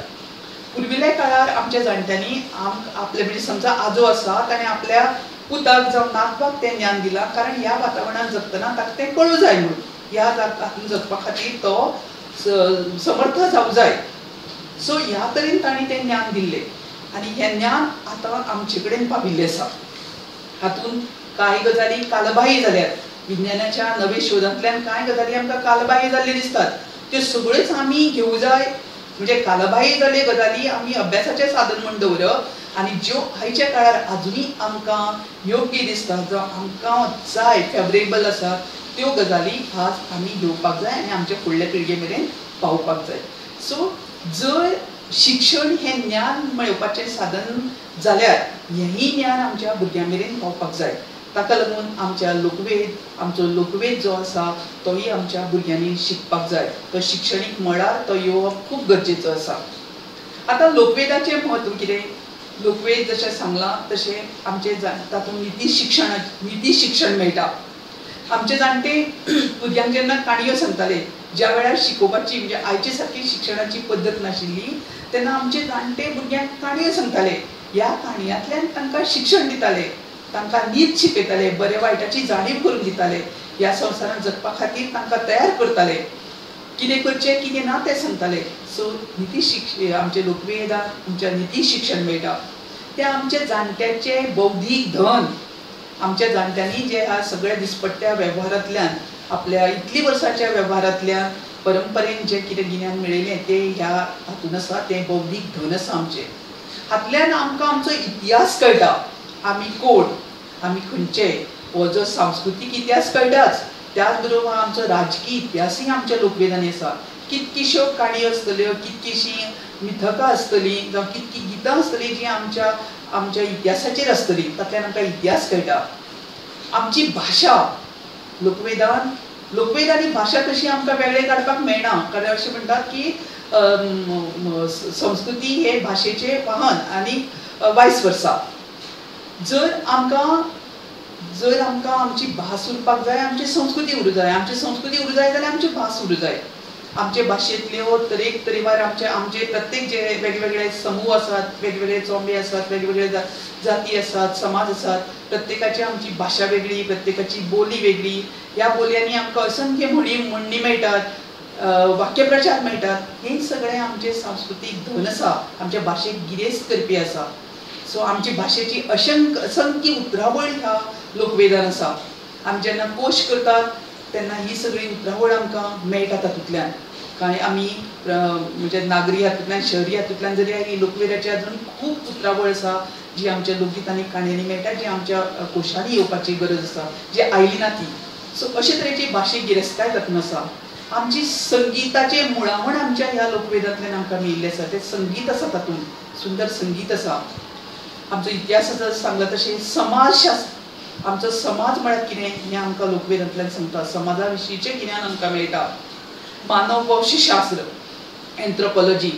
पुर्विल्ल्या काळार आमच्या जाणट्यांनी आपले म्हणजे समजा आजो आसा ताणें आपल्या पुताक जावं नातवाक तें ज्ञान दिलां, कारण ह्या वातावरणांत जगतना ताका तें कळूं जाय म्हणून. ह्या हातूंत जगपा खातीर तो समर्थ जावं जाय. सो ह्या तरेन ताणें तें ज्ञान दिल्लें आनी हें ज्ञान आतां आमचे कडेन पाविल्लें आसा. हातूंत कांय गजाली कालबाह्य जाल्यात. विज्ञानाच्या नवे शोधांतल्यान कांय गजाली आमकां कालबाह्य जाल्ल्यो दिसतात. त्यो सगळ्योच आमी घेवूं जाय. म्हणजे कालबाह्य जाल्ल्यो गजाली आमी अभ्यासाचें साधन म्हूण दवरप आनी ज्यो आयच्या काळार आजुनी आमकां योग्य दिसता, जो आमकां जाय, फेवरेबल आसा, त्यो गजाली आज आमी घेवपाक जाय आनी आमच्या फुडल्या पिळगे मेरेन पावोवपाक जाय. सो जर शिक्षण हें ज्ञान मेळोवपाचें साधन जाल्यार हेंय ज्ञान आमच्या भुरग्यां मेरेन पावपाक जाय. ताका लागून आमचो लोकवेद जो आसा तोय आमच्या भुरग्यांनी शिकपाक जाय. तो शिक्षणीक मळार तो येवप खूब गरजेचो आसा. आतां लोकवेदाचें म्हत्व कितें? लोकवेद जशें सांगलां तशें आमचे तातूंत निती शिक्षण मेळटा. आमचे जाणटे भुरग्यांक जेन्ना काणयो सांगताले, ज्या वेळार शिकोवपाची म्हणजे आयचे सारकी शिक्षणाची पद्दत नाशिल्ली तेन्ना आमचे जाणटे भुरग्यांक काणयो सांगताले. ह्या काणयांतल्यान तांकां शिक्षण दिताले, तांकां नीत शिकयताले, बरे वायटाची जाणीव करून दिताले, ह्या संवसारांत जगपा खातीर तांकां तयार करताले. कितें करचें कितें ना तें सांगताले. सो आमच्या लोकवेदांत आमच्या निती शिक्षण मेळटा. तें आमच्या जाणट्याचें बौद्धीक धन. आमच्या जाणट्यांनी जे ह्या सगळ्या दिसपट्ट्या वेव्हारांतल्यान, आपल्या इतली वर्सांच्या वेव्हारांतल्यान परंपरेन जें कितें गिन्यान मेळयलें तें ह्या हातूंत आसा, तें बौद्धीक धन आसा आमचें. हातल्यान आमकां आमचो इतिहास कळटा. आमी कोण, आमी खंयचे, हो जो सांस्कृतीक इतिहास कळटाच, त्याच बरोबर आमचो राजकीय इतिहासूय आमच्या लोकवेदांनी आसा. कितकिश्यो काणयो आसतल्यो, कितकीशीं मिथकां आसतलीं, जावं कितकी गितां आसतलीं जीं आमच्या इतिहासाचेर आसतलीं, तातूंतल्यान आमकां इतिहास कळटा. आमची भाशा लोकवेदांनी भाशा कशी आमकां वेगळे काडपाक मेळना, कारण अशें म्हणटात की संस्कृती हे भाशेचें वाहन आनी वायस वर्सा. जर आमकां आमची भास उरपाक जाय, आमची संस्कृती उरूं जाय. आमची संस्कृती उरूं जाय जाल्यार आमची भास उरूं जाय. आमचे भाशेंतल्यो तरेकवार आमचे प्रत्येक जे वेगवेगळे समूह आसात, वेगवेगळे चोंबे आसात, वेगवेगळे जाती आसात, समाज आसात, प्रत्येकाची आमची भाशा वेगळी, प्रत्येकाची बोली वेगळी. ह्या बोलयांनी आमकां असंख्य म्हणणी मेळटात, वाक्यप्रचार मेळटात. हें सगळें आमचें सांस्कृतीक धन आसा, आमच्या भाशेक गिरेस्त करपी आसा. सो आमची भाशेची असंख्य उतरावळ ह्या लोकवेदान आसा. आमी जेन्ना कोश करतात तेन्ना ही सगळी उतरावळ आमकां मेळटा तातूंतल्यान. कांय आमी म्हणजे नागरी हातूंतल्यान, शहरी हातूंतल्यान जरी ही लोकवेदाची अजून खूब उतरावळ आसा जी आमच्या लोकगितांनी काणयांनी मेळटा, जी आमच्या कोशांनी येवपाची गरज आसा, जी आयली ना ती. सो अशे तरेची भाशीक गिरेस्तकाय तातूंत आसा. आमची संगीताचें मुळावण आमच्या ह्या लोकवेदांतल्यान आमकां मेळिल्लें आसा. तें संगीत आसा, तातूंत सुंदर संगीत आसा. आमचो इतिहास सांगला तशें समाजशास्त्र, आमचो समाज म्हळ्यार कितें हें आमकां लोकवेदांतल्यान सांगता. समाजा विशींचें गिन्यान आमकां मेळटा. मानववंशशास्त्र, एन्थ्रोपॉलॉजी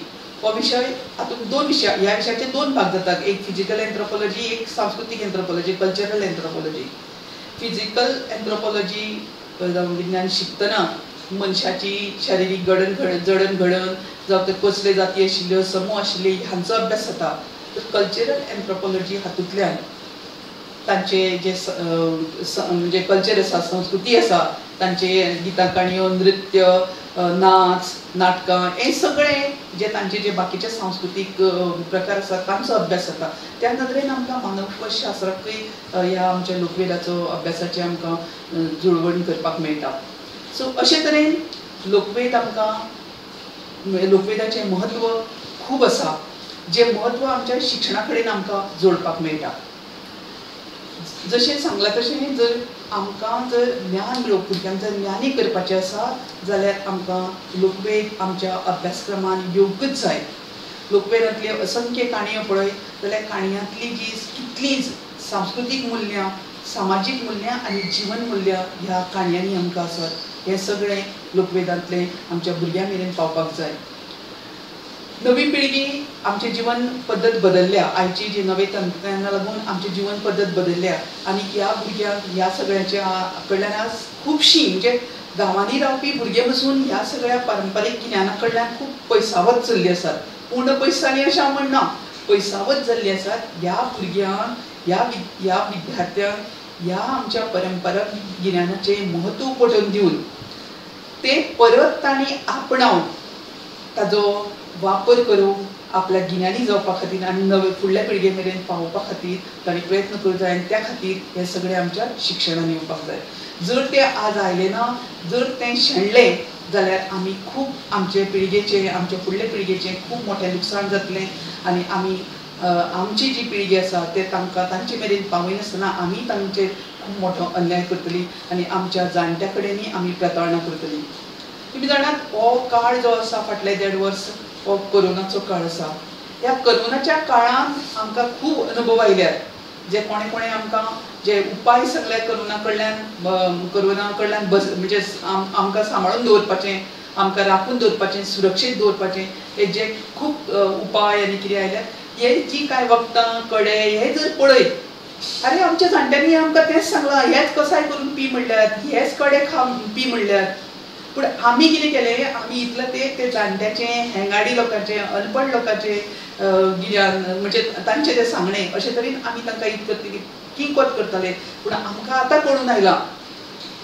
हो विशय, हातूंत दोन विशय, ह्या विशयाचे दोन भाग जातात. एक फिजिकल एन्थ्रोपॉलॉजी, एक सांस्कृतीक एन्थ्रोपॉलॉजी, कल्चरल एन्थ्रोपॉलॉजी. फिजिकल एन्थ्रोपॉलॉजी विज्ञान शिकतना मनशाची शारिरीक जडणघडण जावं ते कसले जाती आशिल्ल्यो, समूह आशिल्ले, हांचो अभ्यास जाता. कल्चरल एन्थ्रोपॉलॉजी हातूंतल्यान तांचे जे म्हणजे कल्चर आसा, संस्कृती आसा, तांचे गितां काणयो, नृत्य, नाच, नाटकां, हे सगळें जे तांचे जे बाकीचे सांस्कृतीक प्रकार आसात तांचो अभ्यास जाता. त्या नदरेन आमकां मानववंशशास्त्राकूय ह्या आमच्या लोकवेदाचो अभ्यासाचें आमकां जुळवण करपाक मेळटा. सो अशे तरेन लोकवेद आमकां लोकवेदाचें महत्व खूब आसा, जे महत्व आमच्या शिक्षणा कडेन आमकां जोडपाक मेळटा. जशें सांगलां तशें जर आमकां जर ज्ञान मेळोवप, भुरग्यांक जर ज्ञानी करपाचें आसा जाल्यार आमकां लोकवेद आमच्या अभ्यासक्रमान येवंकच जाय. लोकवेदांतल्यो असंख्य काणयो पळय जाल्यार काणयांतली जी कितलींच सांस्कृतीक मुल्यां, सामाजीक मुल्यां आनी जीवन मुल्यां ह्या काणयांनी आमकां आसात. हें सगळें लोकवेदांतलें आमच्या भुरग्यां मेरेन पावपाक जाय. नवी पिळगी आमचे जीवन पद्दत बदलल्या, आयची जी नवे तंत्रज्ञानाक लागून आमची जीवन पद्दत बदलल्या आनी ह्या भुरग्यांक ह्या सगळ्याच्या कडल्यान आज खुबशीं म्हणजे गांवांनी रावपी भुरगे पसून ह्या सगळ्या पारंपारीक गिन्याना कडल्यान खूब पयसावत चल्ली आसात. पूर्ण पयसांनी अशें हांव म्हणना, पयसावत जाल्ली आसात. ह्या भुरग्यांक ह्या विद्यार्थ्यांक ह्या आमच्या परंपरागत गिन्यानाचें म्हत्व पटोवन दिवन ते परत तांणी आपणावन ताजो वापर करून आपल्या गिन्यानी जावपा खातीर आनी नवे फुडल्या पिळगे मेरेन पावोवपा खातीर तांणी प्रयत्न करूं जाय. आनी त्या खातीर हें सगळें आमच्या शिक्षणान येवपाक जाय. जर ते आज आयले ना, जर तें शेणलें जाल्यार आमी खूब आमचे पिळगेचें, आमच्या फुडले पिळगेचें खूब मोठें लुकसाण जातलें आनी आमी आमची जी पिळगी आसा ते तांकां तांचे मेरेन पावयनासतना आमी तांचेर खूब मोठो अन्याय करतलीं आनी आमच्या जाणट्या कडेनय आमी प्रतावणां करतलीं. तुमी जाणात हो काळ जो आसा फाटले 1.5 वर्स हो कोरोनाचो काळ आसा. ह्या कोरोनाच्या काळांत आमकां खूब अनुभव आयल्यात. जे कोणे आमकां जे उपाय सांगले कोरोना कडल्यान म्हणजे आमकां सांबाळून दवरपाचें, आमकां राखून दवरपाचें, सुरक्षीत दवरपाचें, हे जे खूब उपाय आनी कितें आयल्यात, हे जी कांय वखदां कडे हे जर पळयत, अरे आमच्या जाणट्यांनी आमकां तेंच सांगलां, हेच कसाय करून पी म्हणल्यात, हेच कडे पी म्हणल्यात. पूण आमी कितें केलें, आमी इतलें ते जाणट्याचें, हेंगाडी लोकांचें, अनपड लोकांचें गिन्यान म्हणजे तांचें तें सांगणें अशे तरेन आमी तांकां किंकोत करताले. पूण आमकां आतां कळून आयलां,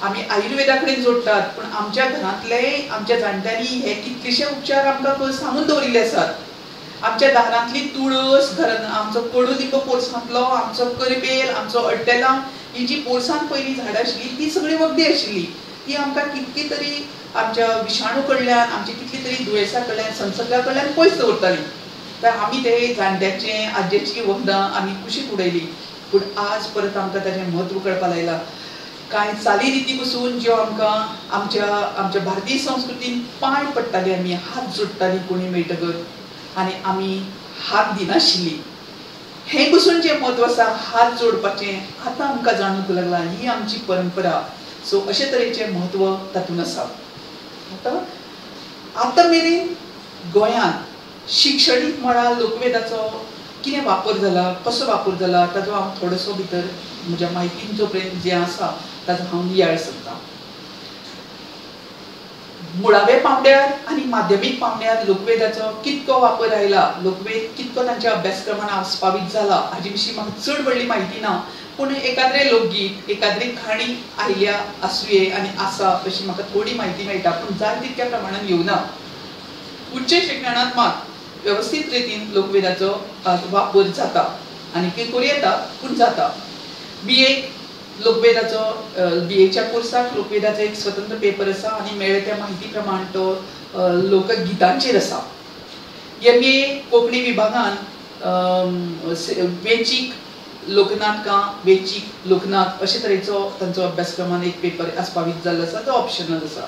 आमी आयुर्वेदा कडेन जोडटात पूण आमच्या घरांतले आमच्या जाणट्यांनी हे कितलेशे उपचार आमकां सांगून दवरिल्ले आसात. आमच्या दारांतली तुळस, घरान आमचो कडुलिंब पोरसांतलो, आमचो करबेल, आमचो अड्डेलां, ही जी पोरसांत पयलीं झाडां आशिल्लीं ती सगळी वखदी आशिल्ली. ती आमकां कितली तरी आमच्या विशाणू कडल्यान, आमची कितली तरी दुयेंसां कडल्यान, संसर्गा कडल्यान पयस दवरताली. तर आमी ते जाणट्याचें, आजयेची वखदां आमी कुशीक उडयली. पूण आज परत आमकां ताचें म्हत्व कळपाक लायलां. कांय चाली रिती पसून ज्यो आमकां आमच्या भारतीय संस्कृतीन पांय पडटाली, आमी हात जोडटालीं कोणी मेळटकच आनी आमी हात दिनाशिल्लीं, हें पसून जें म्हत्व आसा हात जोडपाचें आतां आमकां जाणूंक लागलां. ही आमची परंपरा. सो अशे तरेचें म्हत्व तातूंत आसा. आतां मेरेन गोंयांत शिक्षणीक मळार लोकवेदाचो कितें वापर जाला, कसो वापर जाला, ताजो हांव थोडोसो भितर म्हज्या म्हायतीन जो पर्यंत जें आसा ताजो हांव नियाळ सांगतां. मुळावे पांवड्यार आनी माध्यमीक पांवड्यार लोकवेदाचो कितको वापर आयला, लोकवेद कितको तांच्या अभ्यासक्रमान आस्पावीत जाला हाजे विशीं म्हाका चड व्हडली म्हायती ना. पूण एकाद्रें लोकगीत, एकाद्री खाणी आयल्या आसुये आनी आसा अशी म्हाका थोडी म्हायती मेळटा, पूण जाय तितक्या प्रमाणान येवना. उच्च शिक्षणांत मात वेवस्थीत रितीन लोकवेदाचो वापर जाता आनी करूं येता पूण जाता. बीएक लोकवेदाचो बीएच्या कोर्साक लोकवेदाचो एक स्वतंत्र पेपर आसा आनी मेळ्ळे त्या म्हायती प्रमाण तो लोकगितांचेर आसा. एमए कोंकणी विभागान वेंचीक लोकनाटकां, वेंचीक लोकनाथ अशे तरेचो तांचो अभ्यासक्रमान एक पेपर आस्पावीत जाल्लो आसा, तो ऑप्शनल आसा.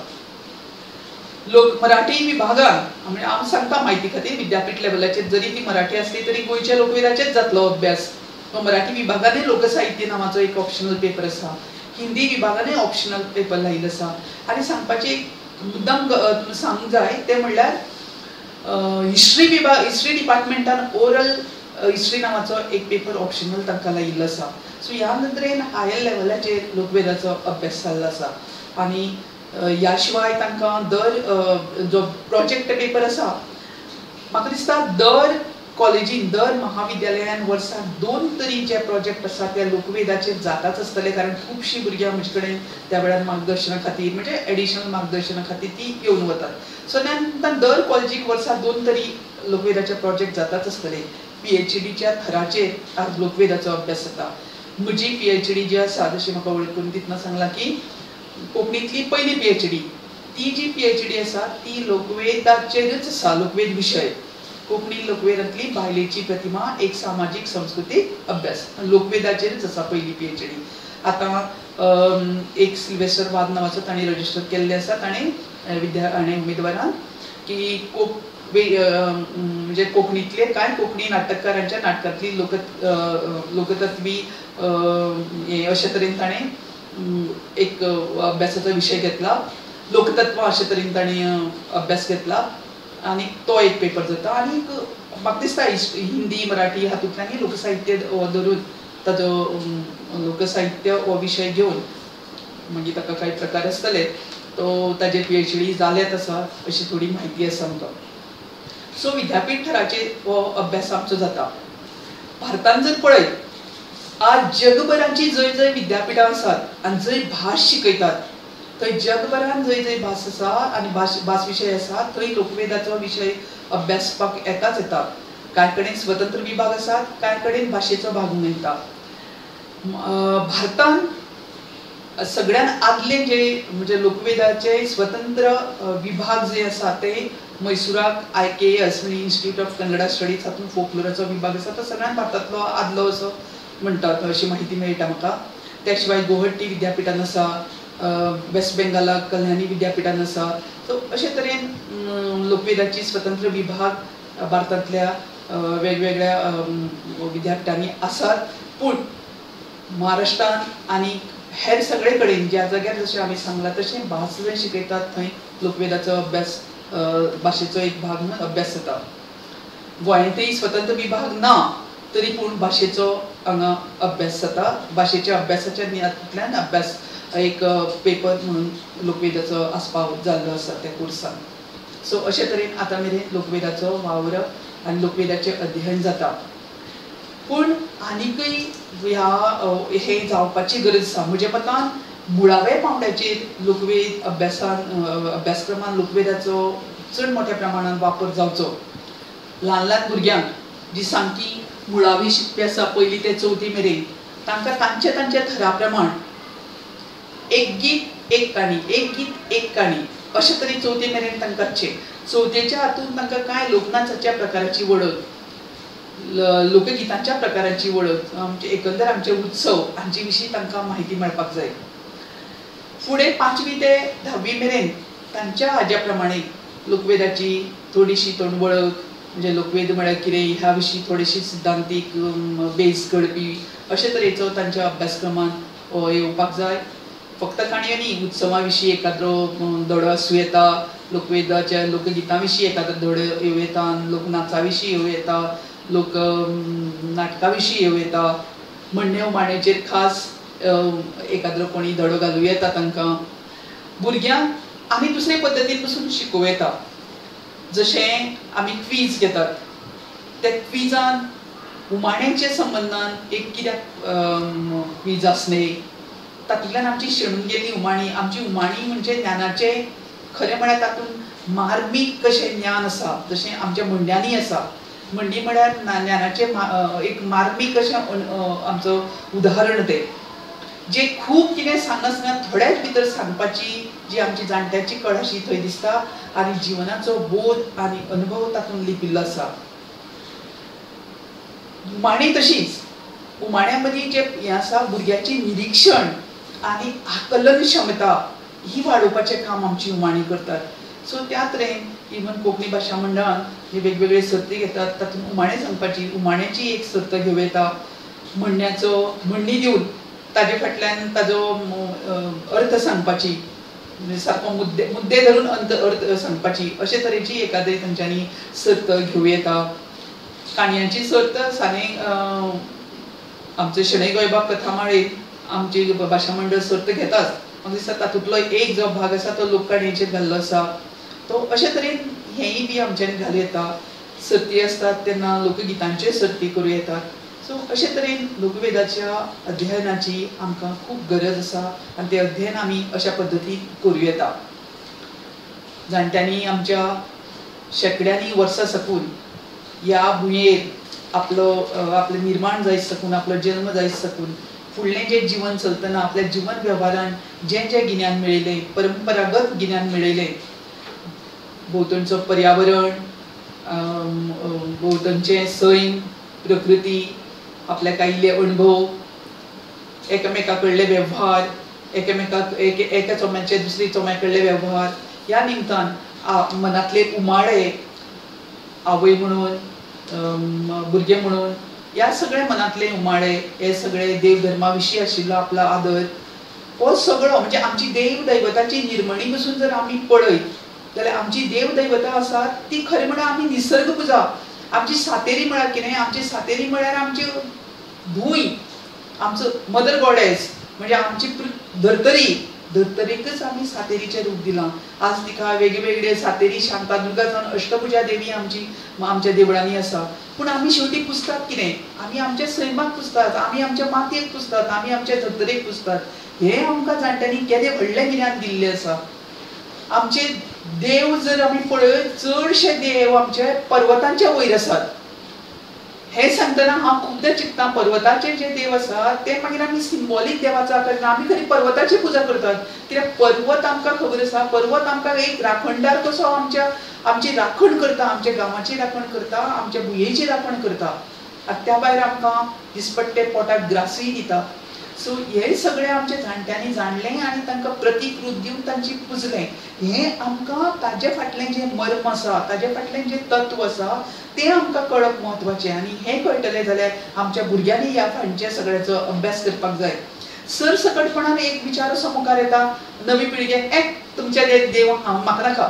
मराठी विभागान म्हणजे हांव सांगता म्हायती खातीर, विद्यापीठ लेवलाचेर जरी ती मराठी आसली तरी गोंयच्या लोकवेदाचेच जातलो अभ्यास. मराठी विभागानूय लोकसाहित्य नांवाचो एक ऑप्शनल पेपर आसा. हिंदी विभागानूय ऑप्शनल पेपर लायिल्लो आसा. आनी सांगपाचें मुद्दम सांगूंक जाय तें म्हणल्यार हिस्ट्री डिपार्टमेंटान ओरल हिस्ट्री नांवाचो एक पेपर ऑप्शनल तांकां लायिल्लो आसा. सो ह्या नदरेन हायर लेवलाचेर लोकवेदाचो अभ्यास जाल्लो आसा. आनी ह्या शिवाय तांकां दर जो प्रोजेक्ट पेपर आसा, म्हाका दिसता दर कॉलेजीन, दर महाविद्यालयान वर्साक 2 तरी जे प्रोजेक्ट आसा ते लोकवेदाचेर जाताच आसतले, कारण खुबशीं भुरग्यां म्हजे कडेन त्या वेळार मार्गदर्शना खातीर म्हणजे एडिशनल मार्गदर्शना खातीर ती येवन वतात. सो निमतान दर कॉलेजीक वर्साक 2 तरी लोकवेदाचे प्रोजेक्ट जाताच आसतले. पीएचडीच्या थराचेर आज लोकवेदाचो अभ्यास जाता. म्हजी पीएचडी जी आसा, जशी म्हाका वळख करून दितना सांगलां की कोंकणीतली पहिली PhD. ती जी PhD आसा ती लोकवेदाचेरच आसा, लोकवेद विशय. कोंकणी लोकवेदांतली बायलेची प्रतिमा एक सामाजीक संस्कृतीक अभ्यास, लोकवेदाचेरच आसा पहिली PhD. आतां एक सिल्वेस्टर वाद नांवाचो ताणें रजिस्टर केल्ले आसा, ताणें आनी उमेदवारान की म्हणजे कोंकणीतले कांय कोंकणी नाटककारांच्या नाटकांतली लोकतत्वी अशे तरेन ताणें एक अभ्यासाचो विशय घेतला. लोकतत्व अशे तरेन ताणें अभ्यास घेतला आनी तो एक पेपर जाता. आनी म्हाका दिसता हिंदी मराठी हातूंतल्यानय लोकसाहित्य धरून ताजो लोकसाहित्य हो विशय घेवन मागीर ताका कांय प्रकार आसतले, तो ताजे PhD जाल्यात आसा अशी थोडी म्हायती आसा आमकां. सो विद्यापीठ थराचेर हो अभ्यास आमचो जाता. भारतांत जर पळयत आज जगभराची जंय जंय विद्यापिठां आसात आनी जंय भास शिकयतात थंय जगभरान जंय जंय भास आसा आनी भास विशय आसा थंय लोकवेदाचो विशय अभ्यासपाक येता. कांय कडेन स्वतंत्र विभाग आसात, कांय कडेन भाशेचो भाग मेळटा. भारतांत सगळ्यान आदले जे म्हणजे लोकवेदाचे स्वतंत्र विभाग जे आसा ते मैसुराक IKS म्हणजे इन्स्टिट्यूट ऑफ कन्नडा स्टडीज हातूंत फोकलोराचो विभाग आसा, तो सगळ्यान भारतांतलो आदलो असो म्हणटात अशी माहिती मेळटा म्हाका. त्या शिवाय गुवाहाटी विद्यापिठान आसा, वेस्ट बेंगालाक कल्याणी विद्यापिठान आसा. सो अशे तरेन लोकवेदाची स्वतंत्र विभाग भारतांतल्या वेगवेगळ्या विद्यापिठांनी आसात. पूण महाराष्ट्रान आनी हेर सगळे कडेन ज्या जाग्यार जशें आमी सांगलां तशें भास जंय शिकयतात थंय लोकवेदाचो अभ्यास भाशेचो एक भाग म्हणून अभ्यास जाता. गोंयांतय स्वतंत्र विभाग ना तरी पूण भाशेचो हांगा अभ्यास जाता. भाशेच्या अभ्यासाच्या नियंत्रणांतल्यान अभ्यास एक पेपर म्हणून लोकवेदाचो आस्पाव जाल्लो आसा त्या कोर्सान. सो अशे तरेन आतां मेरेन लोकवेदाचो वावर आनी लोकवेदाचें अध्ययन जाता. पूण आनीकय हे जावपाची गरज आसा. म्हज्या मतान मुळावे पांवड्याचेर लोकवेद अभ्यासक्रमान लोकवेदाचो चड मोठ्या प्रमाणान वापर जावचो. ल्हान ल्हान भुरग्यांक जी सामकी मुळावी शिकपी आसा पयली ते चवथी मेरेन तांकां तांच्या थरा प्रमाण एक गीत एक काणी, एक गीत एक काणी अशे तरेन चवथी मेरेन तांकां चवथेच्या हातूंत तांकां कांय लोकनाचाच्या प्रकाराची वळख, लोकगितांच्या प्रकारांची वळख, एकंदर आमचे उत्सव हांचे विशीं तांकां म्हायती मेळपाक जाय. फुडें 5वी ते 10वी मेरेन तांच्या हाज्या प्रमाणे लोकवेदाची थोडीशी वळख म्हणजे लोकवेद म्हळ्यार कितें ह्या विशीं थोडीशी सिद्धांतीक बेस घडपी अशे तरेचो तांच्या अभ्यासक्रमान येवपाक जाय. फक्त काणयो न्ही, उत्सवा विशीं एखादो धडो आसूं येता, लोकवेदाच्या लोकगितां विशीं एखादो धडो येता, लोकनाचा विशीं येता, लोक नाटकां विशीं येता, म्हणणे उमाणेचेर खास एखादो कोणी धडो घालूं येता तांकां. भुरग्यांक आनी दुसरे पद्दतीन पसून शिकोवं येता. जशें आमी क्वीज घेतात, त्या क्विजान उमाण्याच्या संबंधान एक कित्याक क्वीज आसले तातूंतल्यान आमची शेणून गेली उमाणी. आमची उमाणी म्हणजे ज्ञानाचे खरें म्हळ्यार तातूंत मार्मीक कशें ज्ञान आसा, जशें आमच्या म्हणण्यांनी आसा. म्हणणी म्हळ्यार ज्ञानाचें एक मार्मीक अशें आमचो उदाहरण तें, जे खूब कितें सांगनासतना थोड्याच भितर सांगपाची जी आमची जाणट्याची कळ अशी थंय दिसता आनी जिवनाचो बोध आनी अनुभव तातूंत लिपिल्लो आसा. उमाणी तशीच, उमाण्या मदीं जे हें आसा भुरग्याची निरीक्षण आनी आकलन क्षमता ही वाडोवपाचें काम आमची उमाणी करतात. सो त्या तरेन इवन कोंकणी भाशा मंडळान जे वेगवेगळे सर्ती घेतात तातूंत उमाणें सांगपाची, उमाण्याची एक सर्त घेवं येता. म्हणण्याचो म्हणणी दिवन ताजे फाटल्यान ताजो अर्थ सांगपाची, सारको मुद्दे धरून अर्थ सांगपाची अशे तरेची एखादी तांच्यांनी सर्त घेवं येता. काणयांची सर्त साने आमचे शणै गोंयबाब कथामाळेन आमची भाशा मंडळ सर्त घेतात. म्हाका दिसता तातूंतलो एक जो भाग आसा तो लोककाणयेचेर घाल्लो आसा. तो अशे तरेन हेंय बी आमच्यान घालूं येता. सर्ती आसतात तेन्ना लोकगितांच्यो सर्ती करूं येतात. सो अशे तरेन लोकवेदाच्या अध्ययनाची आमकां खूब गरज आसा आनी तें अध्ययन आमी अशा पद्दतीन करूं येता. जाणट्यांनी आमच्या शेकड्यांनी वर्सां साकून ह्या भुंयेर आपलें निर्माण जायत साकून, आपलो जल्म जायत साकून फुडलें जे जीवन चलतना आपल्या जीवन व्यवहारान जें जें गिन्यान मेळयलें, परंपरागत गिन्यान मेळयलें, भोंवतणचो पर्यावरण, भोंवतणचें सैम, प्रकृती, आपल्याक आयिल्ले अणभव, एकामेका कडले वेव्हार, एका चोम्याचे दुसरे चोम्या कडले वेव्हार, ह्या निमतान मनांतले उमाळे आवय म्हणून, भुरगे म्हणून, ह्या सगळे मनांतले उमाळे, हे सगळे देव धर्मा विशीं आशिल्लो आपलो आदर, हो सगळो म्हणजे आमची देव दैवताची निर्मणी पसून जर आमी पळयत जाल्यार आमची देव दैवता आसा ती खरी म्हळ्यार आमी निसर्ग पुजा. आमची सातेरी म्हळ्यार कितें, आमची सातेरी म्हळ्यार आमची भूंय, आमचो मदर गॉडेस म्हणजे आमची धर्तरेकच आमी सातेरीचें रूप दिलां. आज तिका वेगवेगळे सातेरी, शांतादुर्गा जावन अष्टभुजा देवी आमच्या देवळांनी आसा, पूण आमी शेवटी पुजतात कितें, आमी आमच्या सैमाक पुजतात, आमी आमच्या मातयेक पुजतात, आमी आमच्या धर्तरेक पुजतात. हे आमकां जाणट्यांनी केदें व्हडलें गिन्यान दिल्लें आसा. आमचे देव जर आमी पळयत, चडशे देव आमचे पर्वतांच्या वयर आसात. हे सांगतना हांव खुबदां चिंततां, पर्वताचे जे देव आसा ते मागीर आमी सिंबॉलीक देवाचा करना, आमी खरी पर्वताची पुजा करतात. कित्याक पर्वत आमकां खबर आसा, पर्वत आमकां एक राखणदार कसो आमची राखण करता, आमच्या गांवाची राखण करता, आमच्या भुंयेची राखण करता. त्या भायर आमकां दिसपट्टे पोटाक ग्रासूय दिता. सो हे सगळे आमच्या जाणट्यांनी जाणलें आनी तांकां प्रतीक रूप दिवन तांची पुजलें. हें आमकां ताजे फाटलें जें मर्म आसा, ताजे फाटलें जें तत्व आसा तें आमकां कळप म्हत्वाचें. आनी हें कळटलें जाल्यार आमच्या भुरग्यांनी ह्या फाटच्या सगळ्याचो अभ्यास करपाक जाय. सरसकटपणान एक विचार असो मुखार येता नवी पिळगेक, तुमचे देव म्हाका नाका,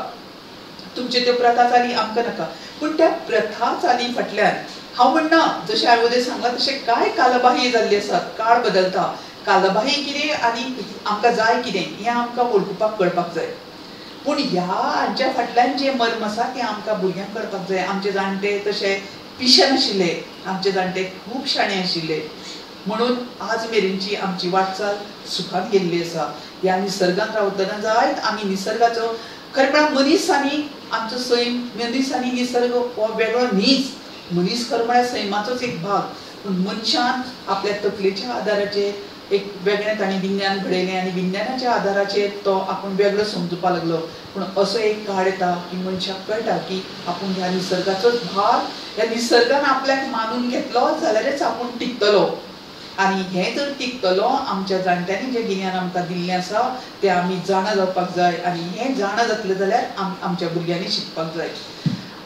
तुमचे त्यो प्रथा चाली आमकां नाका. पूण त्या प्रथा चाली फाटल्यान हांव म्हणना, जशें हांवें सांगलां तशें कांय कालबाही जाल्ली आसात. काळ बदलता, कालबाही कितें आनी आमकां जाय कितें हें आमकां वळखुपाक कळपाक जाय. पूण ह्या हांच्या फाटल्यान जें मर्म आसा तें आमकां भुरग्यांक कळपाक जाय. आमचे जाणटे तशे पिशे नाशिल्ले, आमचे जाणटे खूब शाणे आशिल्ले, म्हणून आज मेरेनची आमची वाटचाल सुखान गेल्ली आसा. ह्या निसर्गांत रावतना जायत आमी निसर्गाचो खरें म्हळ्यार मनीस आनी आमचो सैम, मनीस आनी निसर्ग हो वेगळो न्हीच. मनीस खरें म्हळ्यार सैमाचोच एक भाग. पूण मनशान आपल्या तकलेच्या आदाराचेर एक वेगळें ताणें विज्ञान घडयलें आनी विज्ञानाच्या आदाराचेर तो आपूण वेगळो समजुपाक लागलो. पूण असो एक काळ येता की मनशाक कळटा की आपूण ह्या निसर्गाचोच भाग, ह्या निसर्गान आपल्याक मानून घेतलो जाल्यारच आपूण टिकतलो. आनी हें जर टिकतलो, आमच्या जाणट्यांनी जें गिन्यान आमकां दिल्लें आसा तें आमी जाणा जावपाक जाय. आनी हें जाणा जातलें जाल्यार आमच्या भुरग्यांनी शिकपाक जाय.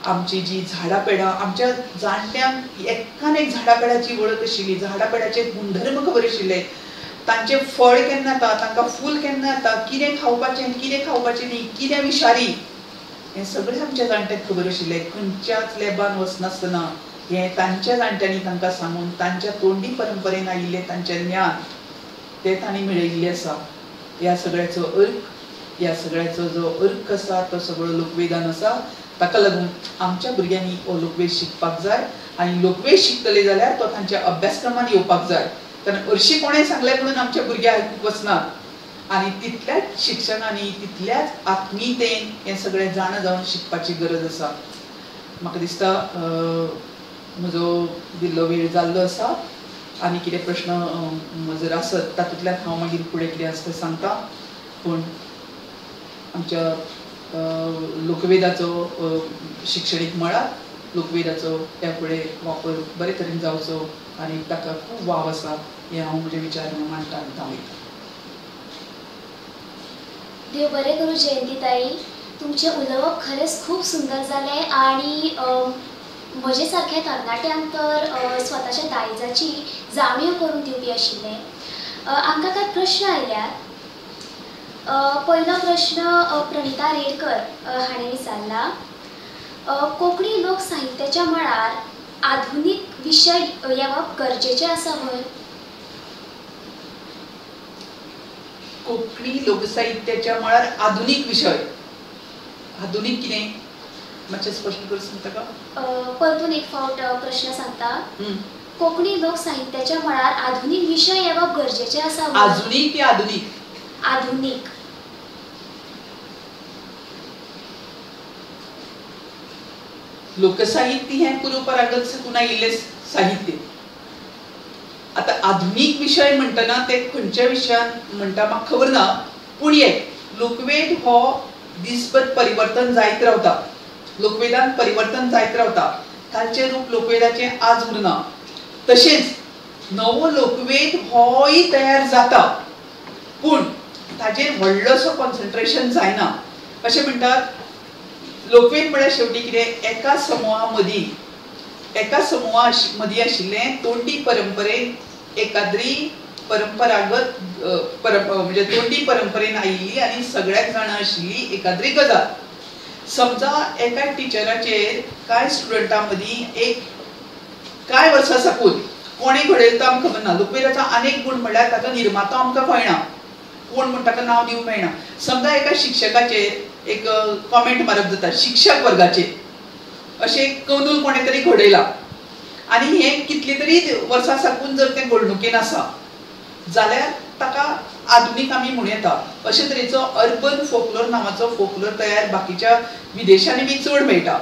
आमची जी झाडां पेडां, आमच्या जाणट्यांक एकान एक झाडां पेडाची वळख आशिल्ली, झाडां पेडाचे गुणधर्म खबर आशिल्ले, तांचें फळ केन्ना येता, तांकां फूल केन्ना येता, कितें खावपाचें कितें खावपाचें न्ही, कितें विशारी, हें सगळें आमच्या जाणट्यांक खबर आशिल्लें. खंयच्याच लॅबान वचनासतना हें तांच्या जाणट्यांनी तांकां सांगून तांच्या तोंडी परंपरेन आयिल्लें तांचें ज्ञान तें तांणी मेळयिल्लें आसा. ह्या सगळ्याचो जो अर्थ आसा तो सगळो लोकवेदान आसा. ताका लागून आमच्या भुरग्यांनी हो लोकवेद शिकपाक जाय. आनी लोकवेद शिकतले जाल्यार तो तांच्या अभ्यासक्रमान येवपाक जाय. कारण हरशीं कोणें सांगलें म्हणून आमच्या भुरगे आयकूंक वचनात. आनी तितल्याच शिक्षणांनी, तितल्याच आत्मीयतेन हें सगळें जाणा जावन शिकपाची गरज आसा. म्हाका दिसता म्हजो दिल्लो वेळ जाल्लो आसा. आनी कितें प्रश्न जर आसत तातूंतल्यान हांव मागीर फुडें कितें आसा तें सांगता. पूण आमच्या लोकवेदाचो शिक्षणीक मळार लोकवेदाचो त्या फुडें वापर बरे तरेन जावचो आनी ताका खूब वाव आसा हें हांव म्हजे विचार मांडटा आनी दावयता. देव बरें करूं जयंती ताई. तुमचें उलोवप खरेंच खूब सुंदर जालें आनी म्हजे सारक्या तरणाट्यांक तर स्वताच्या दायजाची जाणीव करून दिवपी आशिल्लें. आमकां कांय प्रश्न आयल्यात. पयलो प्रश्न प्रणिता रेडकर हाणें विचारला. कोंकणी लोक साहित्याच्या मळार आधुनीक विशय येवप गरजेचें आसा व्हय? कोंकणी लोकसाहित्याच्या मळार आधुनीक विशय, आधुनीक कितें मातशें स्पश्ट करून सांगता का? परतून एक फावट प्रश्न सांगता. कोंकणी लोक साहित्याच्या मळार आधुनीक विशय येवप गरजेचें आसा व्हय? आधुनीक की आधुनीक? आधुनीक. लोकसाहित्य हें पूर्वपरागत साकून आयिल्लें साहित्य. आता आधुनिक विषय म्हणटना ते खंयच्या विशयान म्हणटा म्हाका खबर ना, पूण एक लोकवेद हो दिसभर परिवर्तन जायत रावता. लोकवेदान परिवर्तन जायत रावता. कालचे रूप लोकवेदाचे आज उरना. तशेंच नवो लोकवेद होय तयार जाता, पूण ताजेर व्हडलोसो कॉन्सन्ट्रेशन जायना. अशें म्हणटात लोकवेद म्हळ्यार शेवटी कितें, एका समुहा मदीं आशिल्लें तोंडी परंपरेन एकाद्री परंपरागत म्हणजे तोंडी परंपरेन आयिल्ली आनी सगळ्याक जाणा आशिल्ली एकाद्री गजाल. समजा एका टिचराचेर कांय स्टुडंटां मदीं एक कांय वर्सां साकून कोणे घडयलो तो आमकां खबर ना. लोकवेदाचो अनेक गुण म्हळ्यार ताचो निर्मातो आमकां कळना, कोण म्हण ताका नांव दिवंक मेळना. समजा एका शिक्षकाचेर एक कॉमेंट मारप जाता शिक्षक वर्गाचेर, अशें कौनूल कोणे तरी घडयला आनी हें कितली तरी वर्सां साकून जर तें घडणुकेन आसा जाल्यार ताका आधुनीक आमी म्हणूं येता. अशे तरेचो अर्बन फोकलोर नांवाचो फोकलोर तयार बाकीच्या विदेशांनी बी चड मेळटा.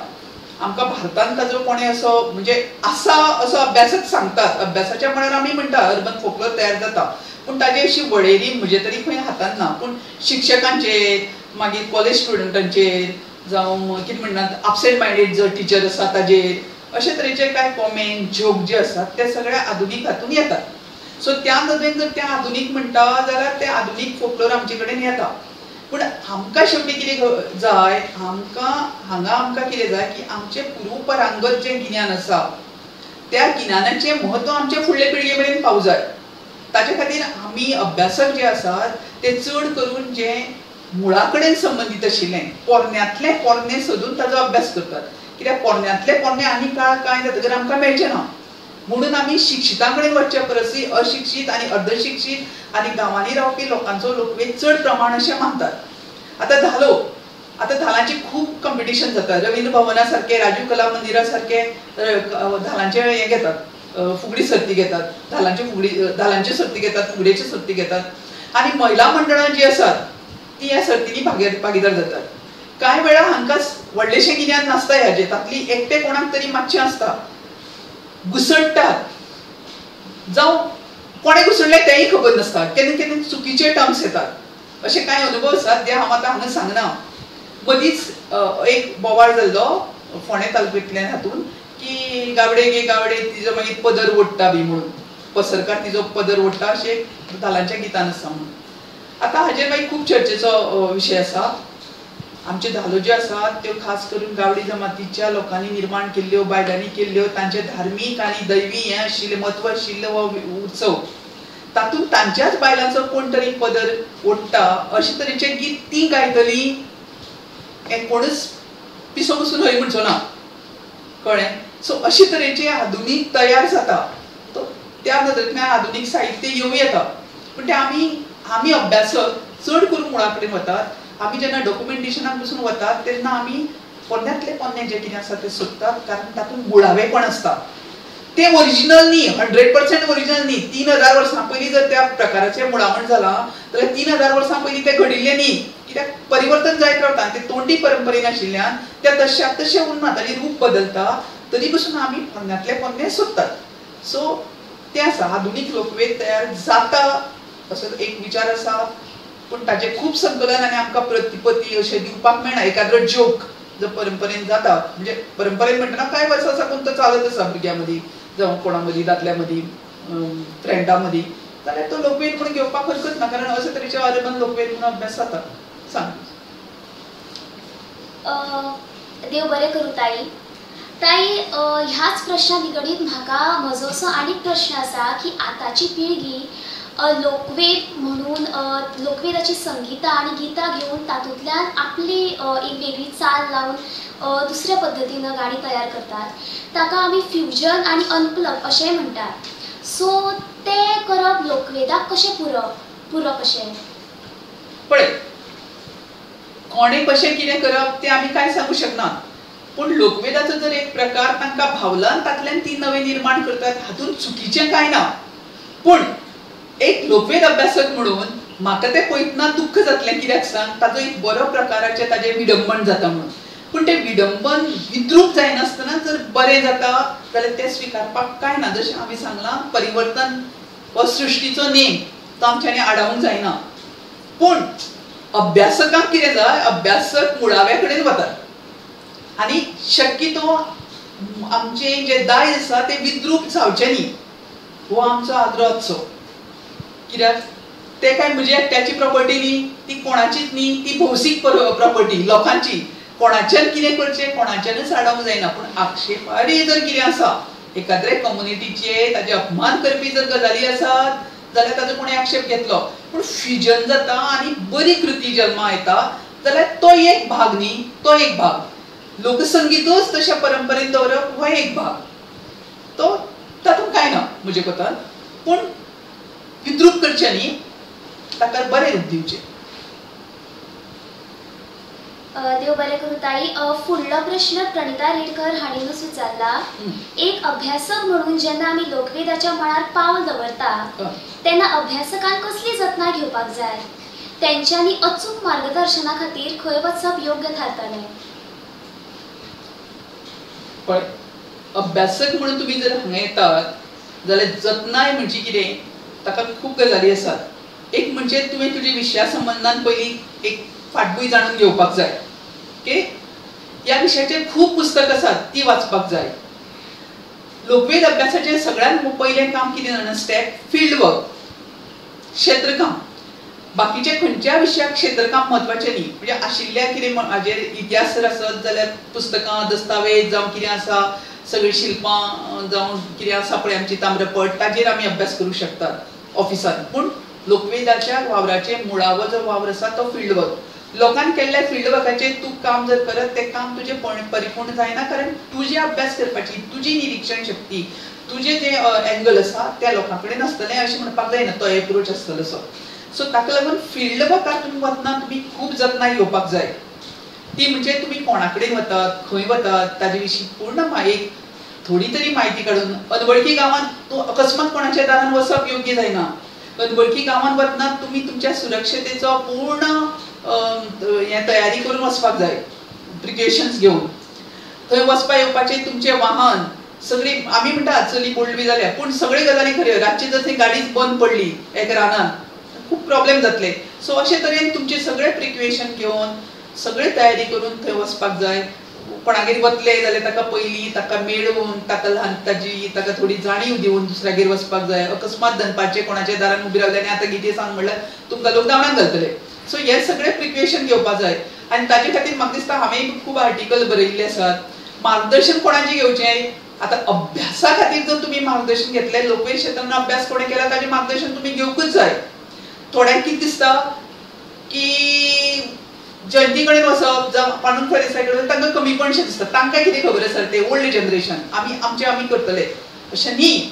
आमकां भारतांत ताजो कोणे असो म्हणजे आसा असो अभ्यासक सांगतात. अभ्यासाच्या मळार आमी म्हणटा अर्बन फोकलोर तयार जाता, पूण ताजी अशी वळेरी म्हजे तरी खंय हातांत ना. पूण शिक्षकांचेर, मागीर कॉलेज स्टुडंटांचेर जावं कितें म्हणटात एबसेंट मायंडेड जो टीचर आसा ताजेर, अशे तरेचे कांय कॉमेंट जोक जे आसात ते सगळे आधुनीक हातून येतात. सो त्या नदरेन जर ते आधुनीक म्हणटा जाल्यार ते आधुनीक फोकलोर आमचे कडेन येता. पूण आमकां शेवटी कितें जाय, आमकां कितें जाय की आमचें पूर्वपरांगत जें गिन्यान आसा त्या गिन्यानाचें म्हत्व आमचे फुडले पिळगे मेरेन पावूं जाय. ताचे खातीर आमी अभ्यासक जे आसात ते चड करून जे मुळा कडेन संबंदीत आशिल्लें पोरण्यांतलें पोरणे सोदून ताजो अभ्यास करतात. कित्याक पोरण्यांतलें पोरणे आनी कांय जातकीर आमकां मेळचें ना. म्हणून आमी शिक्षितां कडेन वचचे परस अशिक्षीत आनी अर्दशिक्षीत आनी गांवांनी रावपी लोकांचो लोकवेद चड प्रमाण अशें मानतात. आतां धालांची खूब कॉम्पिटिशन जाता. रवींद्र भवना सारके, राजीव कला मंदिरा सारके धालांचे हें घेतात, फुगडी सर्ती घेतात, धालांच्यो सर्ती घेतात, फुगडेच्यो सर्ती घेतात. आनी महिला मंडळां जीं आसात ती ह्या सर्तींनी भागीदार जातात. कांय वेळा हांकां व्हडलेशें गिन्यान नासता ह्याचें, तातली एकटे कोणाक तरी मातशें आसता. घुसडटात जावं कोणे घुसडले तेंय खबर नासता, केन्ना केन्ना चुकीचे टर्म्स येतात. अशे कांय अनुभव आसात जे हांव आतां हांगा सांगना. मदींच एक बोवाळ जाल्लो फोंडे तालुक्यांतल्यान हातून की गावडे गे गावडे तिजो मागीर पदर ओडटा बी म्हणून, पसरकार तिजो पदर ओडटा अशें धालांच्या गितान आसा म्हणून. आतां हाजेर मागीर खूब चर्चेचो विशय आसा. आमच्यो धालो ज्यो आसात त्यो खास करून गावडी जमातीच्या लोकांनी निर्माण केल्ल्यो, बायलांनी केल्ल्यो, तांचे धार्मीक आनी दैवी हें आशिल्लें म्हत्व आशिल्लो हो उत्सव. तातूंत तांच्याच बायलांचो कोण तरी पदर ओडटा अशे तरेचें गीत ती गायतली हें कोणूच पिसो बसून हय म्हणचो ना, कळ्ळें. सो अशे तरेचे आधुनीक तयार जाता. त्या नदरेंतल्यान आधुनीक साहित्य येवं येता. पूण ते आमी अभ्यासक चड करून मुळा कडेन वतात. आमी जेन्ना डॉक्युमेंटेशनाक पसून वतात तेन्ना आमी पोरण्यांतले पोरणे जे कितें आसा तें सोदतात, कारण तातूंत मुळावेपण आसता. ते ओरिजिनल न्ही, 100% ओरिजिनल न्ही. 3000 वर्सां पयलीं जर त्या प्रकाराचें मुळावण जालां जाल्यार 3000 वर्सां पयलीं तें घडिल्लें न्ही. कित्याक परिवर्तन जायत रावता. ते तोंडी परंपरेन आशिल्ल्यान त्या तश्याक तशें उरना, ताजें रूप बदलता. तरी पसून आमी पोरण्यांतले पोरणे सोदतात. सो तें आसा, आधुनीक लोकवेद तयार जाता असो एक विचार आसा. पूण ताजें खूब संकलन आनी आमकां प्रतिपत्ती अशें दिवपाक मेळना. एकाद्रो जोक जो परंपरेन जाता, म्हणजे परंपरेन म्हणटना कांय वर्सां साकून तो चालत आसा भुरग्यां मदीं जावं कोणा मदीं, दादल्या मदीं, फ्रेंडा मदीं, जाल्यार तो लोकवेद म्हणून घेवपाक हरकत ना, कारण अशे तरेचे अर्बन लोकवेद म्हणून अभ्यास जाता. सांग. देव बरें करूं ताई. ह्याच प्रश्ना निगडीत म्हाका म्हजो असो आनीक प्रश्न आसा की आतांची पिळगी लोकवेद म्हणून लोकवेदाची संगीता आणि गितां घेऊन तातूंतल्यान आपली एक वेगळी चाल लावून दुसऱ्या पद्धतीनं गाणी तयार करतात. ताका आमी फ्युजन आणि अनप्लग अशेंय म्हणटात. सो ते करप लोकवेदाक कशें पुरक अशें? पळय, कोणे कशें कितें करप तें आमी कांय सांगूं शकनात. पूण लोकवेदाचो जर एक प्रकार तांकां भावला तातल्यान ती नवें निर्माण करतात, हातूंत चुकीचें कांय ना. पूण एक लोकवेद अभ्यासक म्हणून म्हाका तें पळयतना दुख्ख जातलें. कित्याक सांग, ताजो एक बरो प्रकाराचें ताजें विडंबन जाता म्हणून. पूण तें विडंबन विद्रूप जायनासतना जर बरें जाता जाल्यार तें स्विकारपाक कांय ना. जशें हांवें सांगलां, परिवर्तन हो सृष्टीचो नेम तो आमच्यांनी आडावंक जायना. पूण अभ्यासकांक कितें जाय, अभ्यासक मुळाव्या कडेन वतात आनी शक्यतो आमचे जे दायज आसा ते विद्रूप जावचे न्ही हो आमचो आग्रह आसचो. कित्याक ते काय म्हजी एकट्याची प्रॉपर्टी न्ही, ती कोणाचीच न्ही, ती भौसीक प्रॉपर्टी लोकांची. कोणाच्यान कितें करचें कोणाच्यानच आडावंक जायना. पूण आक्षेपारी जर कितें आसा, एखाद्रे कम्युनिटीचे ताजे अपमान करपी जर गजाली आसात जाल्यार ताजो कोणें आक्षेप घेतलो. पूण फ्युजन जाता आनी बरी कृती जल्मा येता जाल्यार तो एक भाग न्ही, तो एक भाग. लोकसंगीतूच तशा परंपरेन दवरप हो एक भाग. तो तातूंत कांय ना म्हजे कोतान. पूण विद्रूप करचें न्ही, ताका बरें रूप दिवचें. देव बरें करूं ताई. फुडलो प्रश्न प्रणिता रेडकर हाणीनूच विचारला. एक अभ्यासक म्हणून जेन्ना आमी लोकवेदाच्या मळार पावल दवरता तेन्ना अभ्यासकान कसली जतनाय घेवपाक जाय? तेंच्यांनी अचूक मार्गदर्शना खातीर खंय वचप योग्य थारतलें? पण अभ्यासक म्हणून तुम्ही जर हांगा येतात जाल्यार जतनाय म्हणजे कितें, ताका खूब गजाली आसात. एक म्हणजे तुवें तुजे विशया संबंधान पयलीं एक फाटभूंय जाणून घेवपाक जाय. ओके, ह्या विशयाचेर खूब पुस्तक आसात ती वाचपाक जाय. लोकवेद अभ्यासाचें सगळ्यात पयलें काम कितें जाणा स्टेप, फील्ड वर्क, क्षेत्रकाम. बाकीचे खंयच्या विशयाक क्षेत्रकाम म्हत्वाचें न्ही. म्हणजे आशिल्ल्या कितें हाजेर इतिहास जर आसत जाल्यार पुस्तकां, दस्तावेज जावं कितें आसा, सगळीं शिल्पां जावं कितें आसा पळय आमची ताम्रपट, ताजेर आमी अभ्यास करूं शकतात ऑफिसांत. पूण लोकवेदाच्या वावराचे मुळावो जो वावर आसा तो फील्ड वर्क. लोकांन केल्ल्या फील्ड वर्काचेर तूं काम जर करत तें काम तुजें परिपूर्ण जायना. कारण तुजे अभ्यास करपाची, तुजी निरीक्षण शक्ती, तुजे जे एंगल आसा त्या लोकां कडेन आसतलें अशें म्हणपाक जायना. तो एप्रोच आसतलो सो ताका लागून फील्ड वर्कार तुमी वतना तुमी खूब जतनाय घेवपाक जाय. ती म्हणजे तुमी कोणा कडेन वतात, खंय वतात, ताजे विशीं पूर्ण एक थोडी तरी म्हायती काडून. अनवळखी गांवांत तूं अकस्मात कोणाच्या दारान वचप योग्य जायना. अनवळखी गांवांत वतना तुमी तुमच्या सुरक्षेचो पूर्ण तयारी करून वचपाक जाय, प्रिकॉशन्स घेवन. थंय वचपा येवपाचें तुमचें वाहन सगळी, आमी म्हणटा चली बोल्ड बी जाल्या, पूण सगळ्यो गजाली खऱ्यो. रातची जर थंय गाडीच बंद पडली एक रानान खूब प्रॉब्लेम जातले. सो अशे तरेन तुमचे सगळे प्रिकॉशन घेवन सगळे तयारी करून थंय वचपाक जाय. कोणागेर वतले जाल्यार ताका पयलीं ताका मेळून ताका थोडी जाणीव दिवन दुसऱ्यागेर वचपाक जाय. अकस्मात दनपारचे कोणाच्या दारान उबी रावले आनी आतां कितें सांग म्हणल्यार तुमकां लोक धांवडावन घालतले. सो हे सगळे प्रिकॉशन घेवपाक जाय. आनी ताजे खातीर म्हाका दिसता हांवें खूब आर्टिकल बरयल्ले आसात. मार्गदर्शन कोणाचें घेवचें, आतां अभ्यासा खातीर जर तुमी मार्गदर्शन घेतलें, लोकवेद क्षेत्रान अभ्यास कोणें केला ताजें मार्गदर्शन तुमी घेवकूच जाय. थोड्यांक कितें दिसता की जयंती कडेन वचप जावं पांडुरंग देसाय कडेन तांकां कमीपणशें दिसता. तांकां कितें खबर आसा ते ओल्ड जनरेशन, आमी करतले अशें न्ही.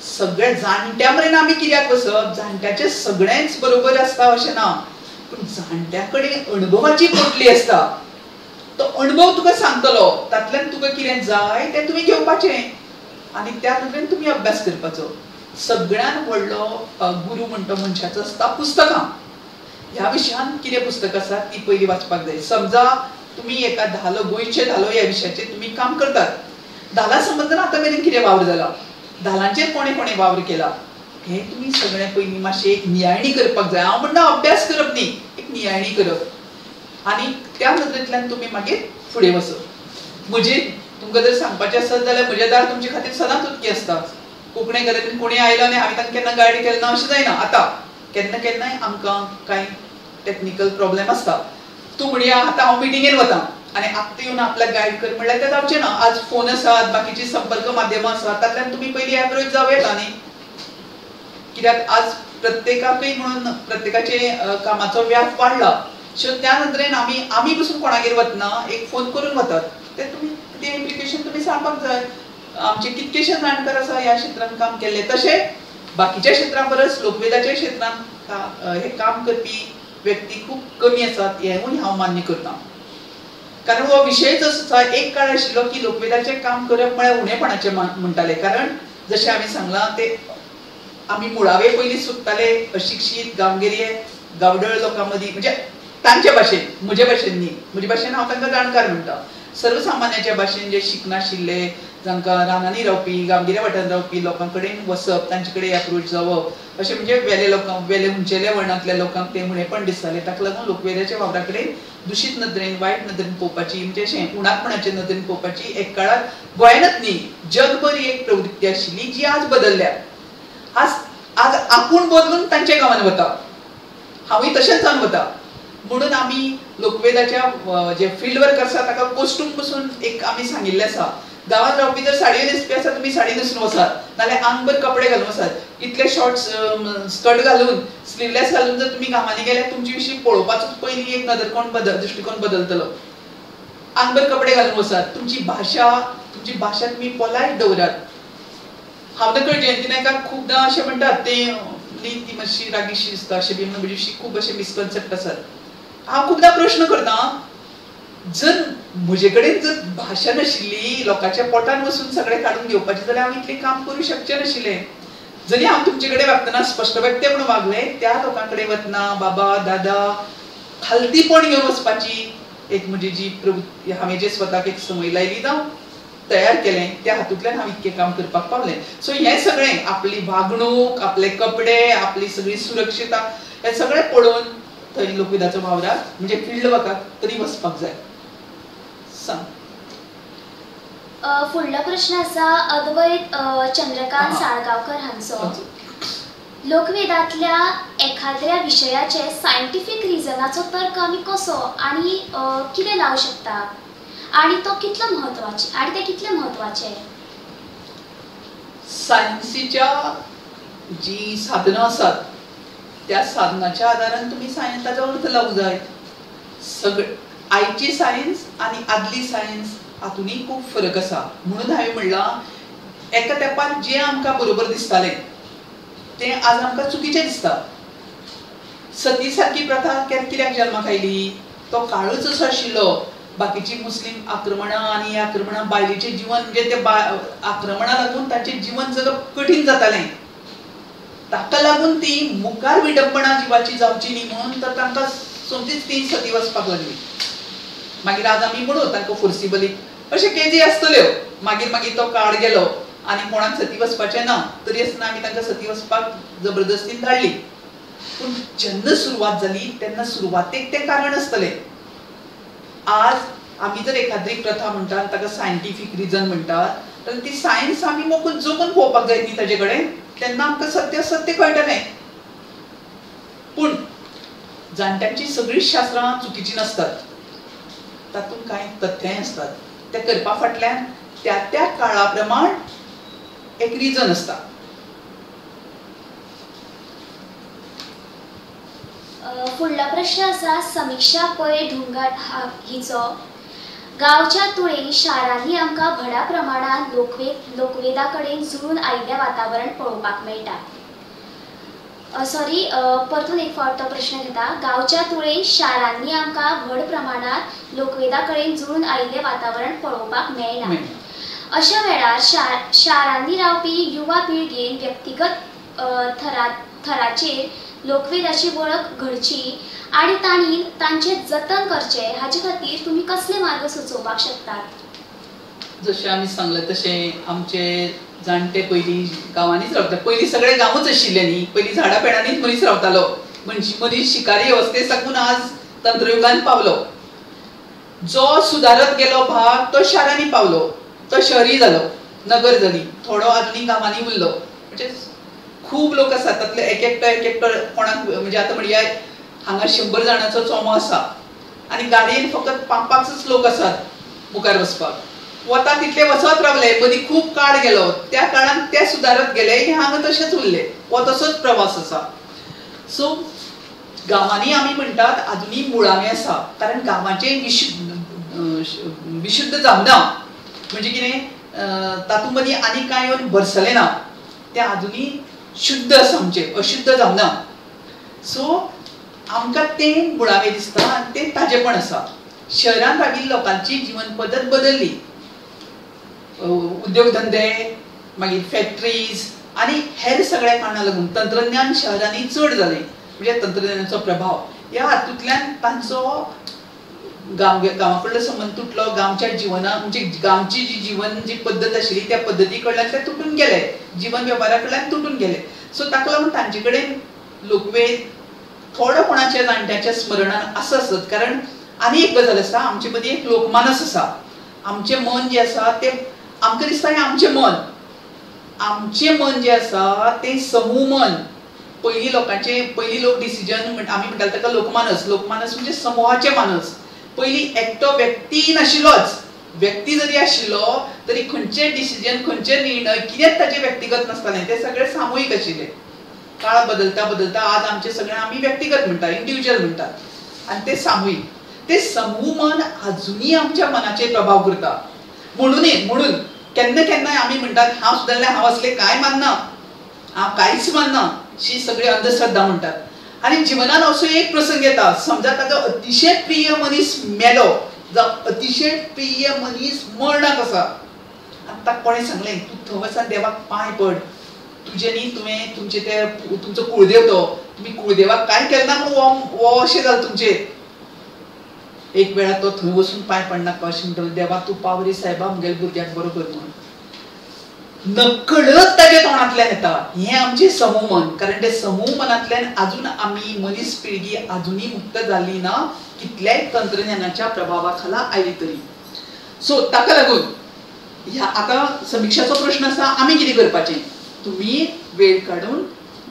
सगळ्या जाणट्या मेरेन आमी कित्याक वचप, जाणट्याचें सगळेंच बरोबर आसता अशें ना. पूण जाणट्या कडेन अणभवाची पोटली आसता. तो अणभव तुका सांगतलो, तातूंतल्यान तुका कितें जाय तें तुमी घेवपाचें आनी त्या नदरेन तुमी अभ्यास करपाचो. सगळ्यान व्हडलो गुरू म्हणटा मनशाचो आसता पुस्तकां. ह्या विशयान कितें पुस्तक आसा ती पयलीं वाचपाक जाय. समजा तुमी एका धालो, गोंयचे धालो ह्या विशयाचेर तुमी काम करतात. धाला संबंदान आतां मेरेन कितें वावर जाला, धालांचेर कोणें कोणें वावर केला हें तुमी सगळें पयलीं मातशें एक नियाळणी करपाक जाय. हांव म्हणना अभ्यास करप न्ही, एक नियाळणी करप. आनी त्या नदरेंतल्यान तुमी मागीर फुडें वचप. तुमकां जर सांगपाचें आसत जाल्यार म्हजें दार तुमचे खातीर सदांच उक्तें आसता. कोंकणी घरांतल्यान कोणी आयलो आनी हांवें तांकां केन्ना गायड केलें ना अशें जायना. आतां केन्ना केन्नाय आमकां कांय टेक्निकल प्रॉब्लेम आसता. तूं म्हणया आतां हांव मिटिंगेन वतां आनी आत्तां येवन आपल्याक गायड कर म्हणल्यार तें जावचें ना. आज फोन आसात, बाकीची संपर्क माध्यमां आसात, तातूंतल्यान तुमी पयलीं एप्रोच जावं येता न्ही. कित्याक आज प्रत्येकाकय म्हणून प्रत्येकाचे कामाचो व्याप वाडला. सो त्या नदरेन आमी पसून कोणागेर वतना एक फोन करून वतात. तें तुमी तें एप्लिकेशन तुमी सांगपाक जाय. आमचे कितकेशे जाणकार आसा ह्या क्षेत्रांत काम केल्ले. तशें बाकीच्या क्षेत्रां परस लोकवेदाच्या क्षेत्रांत हे काम करपी व्यक्ती खूब कमी आसात हेंवूय हांव मान्य करतां. कारण हो विशयच असो एक काळ आशिल्लो की लोकवेदाचें काम करप म्हळ्यार उणेपणाचें म्हणटाले. कारण जशें हांवें सांगलां ते आमी मुळावे पयलीं सुकताले अशिक्षीत गांवगिरे गांवडळ लोकां मदीं, म्हणजे तांचे भाशेन, म्हजे भाशेन न्ही, म्हजे भाशेन हांव तांकां जाणकार म्हणटा. सर्वसामान्याच्या भाशेन जे शिकनाशिल्ले जांकां रानांनी रावपी गांवगिऱ्या वाठारांत रावपी लोकां कडेन वचप तांचे कडेन एप्रोच जावप अशें म्हणजे वेले उंचेल्या वर्णांतल्या लोकांक तें म्हळेपण दिसतालें. ताका लागून लोकवेदाच्या वावरा कडेन दुशीत नदरेन वायट नदरेन पळोवपाची म्हणजे अशें उणाकपणाच्या नदरेन पळोवपाची एक काळार गोंयांतच न्ही जगभर एक प्रवृत्ती आशिल्ली जी आज बदल्ल्या. आज आपूण बदलून तांच्या गांवांत वता, हांवूय तशेंच जावन वता. म्हणून आमी लोकवेदाच्या जे फील्ड वर्क आसा ताका कॉस्ट्यूम पसून एक आमी सांगिल्लें आसा. गांवांत रावपी जर साडयो न्हेसपी आसा तुमी साडी न्हेसून वचात नाल्यार आंगभर कपडे घालून वचात. इतले शॉर्ट स्कर्ट घालून स्लीवलेस घालून जर तुमी गांवांनी गेल्यार तुमचे विशीं पळोवपाचो पयलीं एक दृश्टिकोन बदलतलो. आंगभर कपडे घालून वचात. तुमची भाशा तुमी पोलायट दवरात. हांव नकळ जयंती नायकाक खूबदां अशें म्हणटात तें ती मातशी रागिशी दिसता अशें बी म्हणून खूब अशे मिसकन्सेप्ट आसात. हांव खूबदां प्रश्न करता जर म्हजे कडेन जर भाशा नाशिल्ली लोकांच्या पोटान वचून सगळें काडून घेवपाचें जाल्यार हांव इतलें काम करूं शकचें नाशिल्लें. जरी हांव तुमचे कडेन वागतना स्पश्ट व्यक्ती म्हणून वागलें त्या लोकां कडेन वतना बाबा दादा खालतीपण घेवन वचपाची एक म्हजी जी प्रवृत्ती हांवें जे स्वताक एक संवय लायली जावं तयार केलें त्या हातूंतल्यान हांव इतकें काम करपाक पावलें. सो हें सगळें आपली वागणूक आपले कपडे आपली सगळी सुरक्षिता हें सगळें पळोवन थंय लोकवेदाच्या वावराक म्हणजे फील्ड वर्काक तरी वचपाक जाय. फुडलो प्रश्न आसा अद्वैत चंद्रकांत साळगांवकर हांचो. लोकवेदांतल्या एखाद्या विशयाचे सायंटिफीक रिजनाचो तर्क आमी कसो आनी कितें लावंक शकता आणि तो कितलो महत्वाचे आणि ते कितले महत्वाचे. सायन्सीच्या जी साधनं आसात त्या साधनाच्या आदारान तुम्ही ताजो अर्थ लावूंक जाय. आयची सायन्स आनी आदली सायन्स हातूंनी खूब फरक आसा. म्हणून हांवें म्हणलां एका तेंपार जें आमकां बरोबर दिसतालें तें आज आमकां चुकीचें दिसता. सती सारकी प्रथा कित्याक जल्माक आयली तो काळूच असो आशिल्लो. बाकीची मुस्लीम आक्रमणां आनी आक्रमणां बायलेचें जिवन म्हणजे ते आक्रमणां लागून तांचें जिवन जगप कठीण जातालें. ताका लागून ती मुखार विडंबना जिवाची जावची न्ही म्हणून तर तांकां सोमतीच ती सती वचपाक लागली. मागीर आज आमी म्हणू तांकां फोर्सिबली अशें केजी आसतल्यो. मागीर तो काळ गेलो आनी कोणाक सती वचपाचें ना तरी आसतना आमी तांकां सती वचपाक जबरदस्तीन धाडली. पूण जेन्ना सुरवात जाली तेन्ना सुरवातेक तें कारण आसतलें. आज आमी जर एखादी प्रथा म्हणटात ताका सायंटिफीक रिजन म्हणटात तर ती सायन्स आमी मोकून जगून पळोवपाक जाय न्ही ताजे कडेन तेन्ना आमकां सत्य कळटलें. पूण जाणट्यांची सगळीं शास्त्रां चुकीची नासतात. तातूंत कांय तथ्याय आसतात. ते करपा फाटल्यान त्या काळा प्रमाण एक रिजन आसता. फुडलो प्रश्न आसा समीक्षा पै ढुंगाट हिचो. गांवच्या तुळेन शारांनी आमकां व्हडा प्रमाणात लोकवेदा कडेन जुळून आयिल्लें वातावरण पळोवपाक मेळटा. परतून एक फावट तो प्रश्न घेता. गांवच्या तुळेन शारांनी आमकां व्हड प्रमाणात लोकवेदा कडेन जुळून आयिल्लें वातावरण पळोवपाक मेळना. अशा वेळार शारांनी रावपी युवा पिळगेन व्यक्तिगत थराचेर लोकवेदाची वळख घडची आणि तांणी तांचे जतन करचे हाचे खातीर तुमी कसले मार्ग सुचोवपाक शकतात. जशें आमी सांगलें तशें आमचे जाणटे पयलीं गांवांनीच रावता. पयलीं सगळे गांवूच आशिल्ले न्ही. पयलीं झाडां पेडांनीच मनीस रावतालो. मनीस शिकारी अवस्थे साकून आज तंत्रयुगांत पावलो. जो सुदारत गेलो भाग तो शारांनी पावलो. तो शहरी जालो नगर जाली. थोडो आजुनी गांवांनी उरलो. म्हणजे खूब लोक आसात तातले एक एकटो कोणाक म्हणजे आतां म्हणया हांगा 100 जाणांचो चोमो आसा आनी गाडयेन फकत 5-5 लोक आसात मुखार वचपाक. वता तितले वचत रावले. मदीं खूब काळ गेलो. त्या काळान ते सुदारत गेले हे हांगा तशेंच उरले. हो तसोच प्रवास आसा. सो गांवांनी आमी म्हणटात आजुनी मुळावे आसा कारण गांवाचें विशुद्ध जावना. म्हणजे कितें तातूंत मदीं आनी कांय येवन भरसलें ना. तें आजुनी शुद्ध आसा आमचें अशुद्ध जावना. सो आमकां तें मुळावें दिसता आनी तें ताजेपण आसा. शहरांत राविल्ल्या लोकांची जीवन पद्दत बदलली. उद्योग धंदे मागीर फॅक्टरीज आनी हेर सगळ्या कारणां लागून तंत्रज्ञान शहरांनी चड जालें. म्हणजे तंत्रज्ञानाचो प्रभाव ह्या हातूंतल्यान तांचो गांवाकडलो संबंध तुटलो, गांवच्या जिवना म्हणजे गांवची जी जीवन जी पद्दत आशिल्ली त्या पद्दती कडल्यान ते तुटून गेले, जीवन व्यवहारा कडल्यान तुटून गेले. सो ताका लागून तांचे कडेन लोकवेद थोड्या कोणाच्या जाणट्याच्या स्मरणान आसत. कारण आनी एक गजाल आसा, आमचे मदीं एक लोकमानस आसा. आमचें मन जें आसा तें आमकां दिसता हें आमचें मन जें आसा तें समूह मन. पयलीं लोक डिसिजन आमी म्हणटाले ताका लोकमानस म्हणजे समूहाचें मानस. पयलीं एकटो व्यक्ती नाशिल्लोच, व्यक्ती जरी आशिल्लो तरी खंयचें डिसिजन खंयचे निर्णय कितेंच ताचे व्यक्तिगत नासताले, ते सगळे सामुहीक आशिल्ले. काळ बदलता आज आमचे सगळे आमी व्यक्तिगत म्हणटा, इंडिव्हिज्युअल म्हणटा, आनी ते सामुहीक. ते समूह मन अजुनी आमच्या मनाचेर प्रभाव करता. म्हणून केन्ना आमी म्हणटात हांव सुदारलें, हांव असले कांय मानना, हांव कांयच मानना, शी सगळी अंधश्रद्धा म्हणटात. आनी जिवनान असो एक प्रसंग येता, समजा ताका अतिशय प्रिय मनीस मेलो जावं अतिशय प्रिय मनीस मरणाक आसा, आनी ताका कोणें सांगलें तूं थंय वचून देवाक पांय पड, तुजें न्ही तुमचे ते तुमचो कुळदेव तो, तुमी कुळदेवाक कांय केलें ना म्हणून हो अशें जालें तुमचेर. एक वेळा तो थंय वचून पांय पडनाका अशें म्हणटलो, देवा तूं पावरी सायबा म्हगेल्या भुरग्याक बरो कर म्हणून. नकळत ताच्या तोंडांतल्यान येता हें आमचें समूह मन. कारण ते समूह मनांतल्यान आजून आमी मनीस पिळगी आजुनी मुक्त जाल्ली ना, कितल्याय तंत्रज्ञानाच्या प्रभावा खाला आयली तरी. सो ताका लागून ह्या आतां समिक्षाचो प्रश्न आसा, आमी कितें करपाचें? तुमी वेळ काडून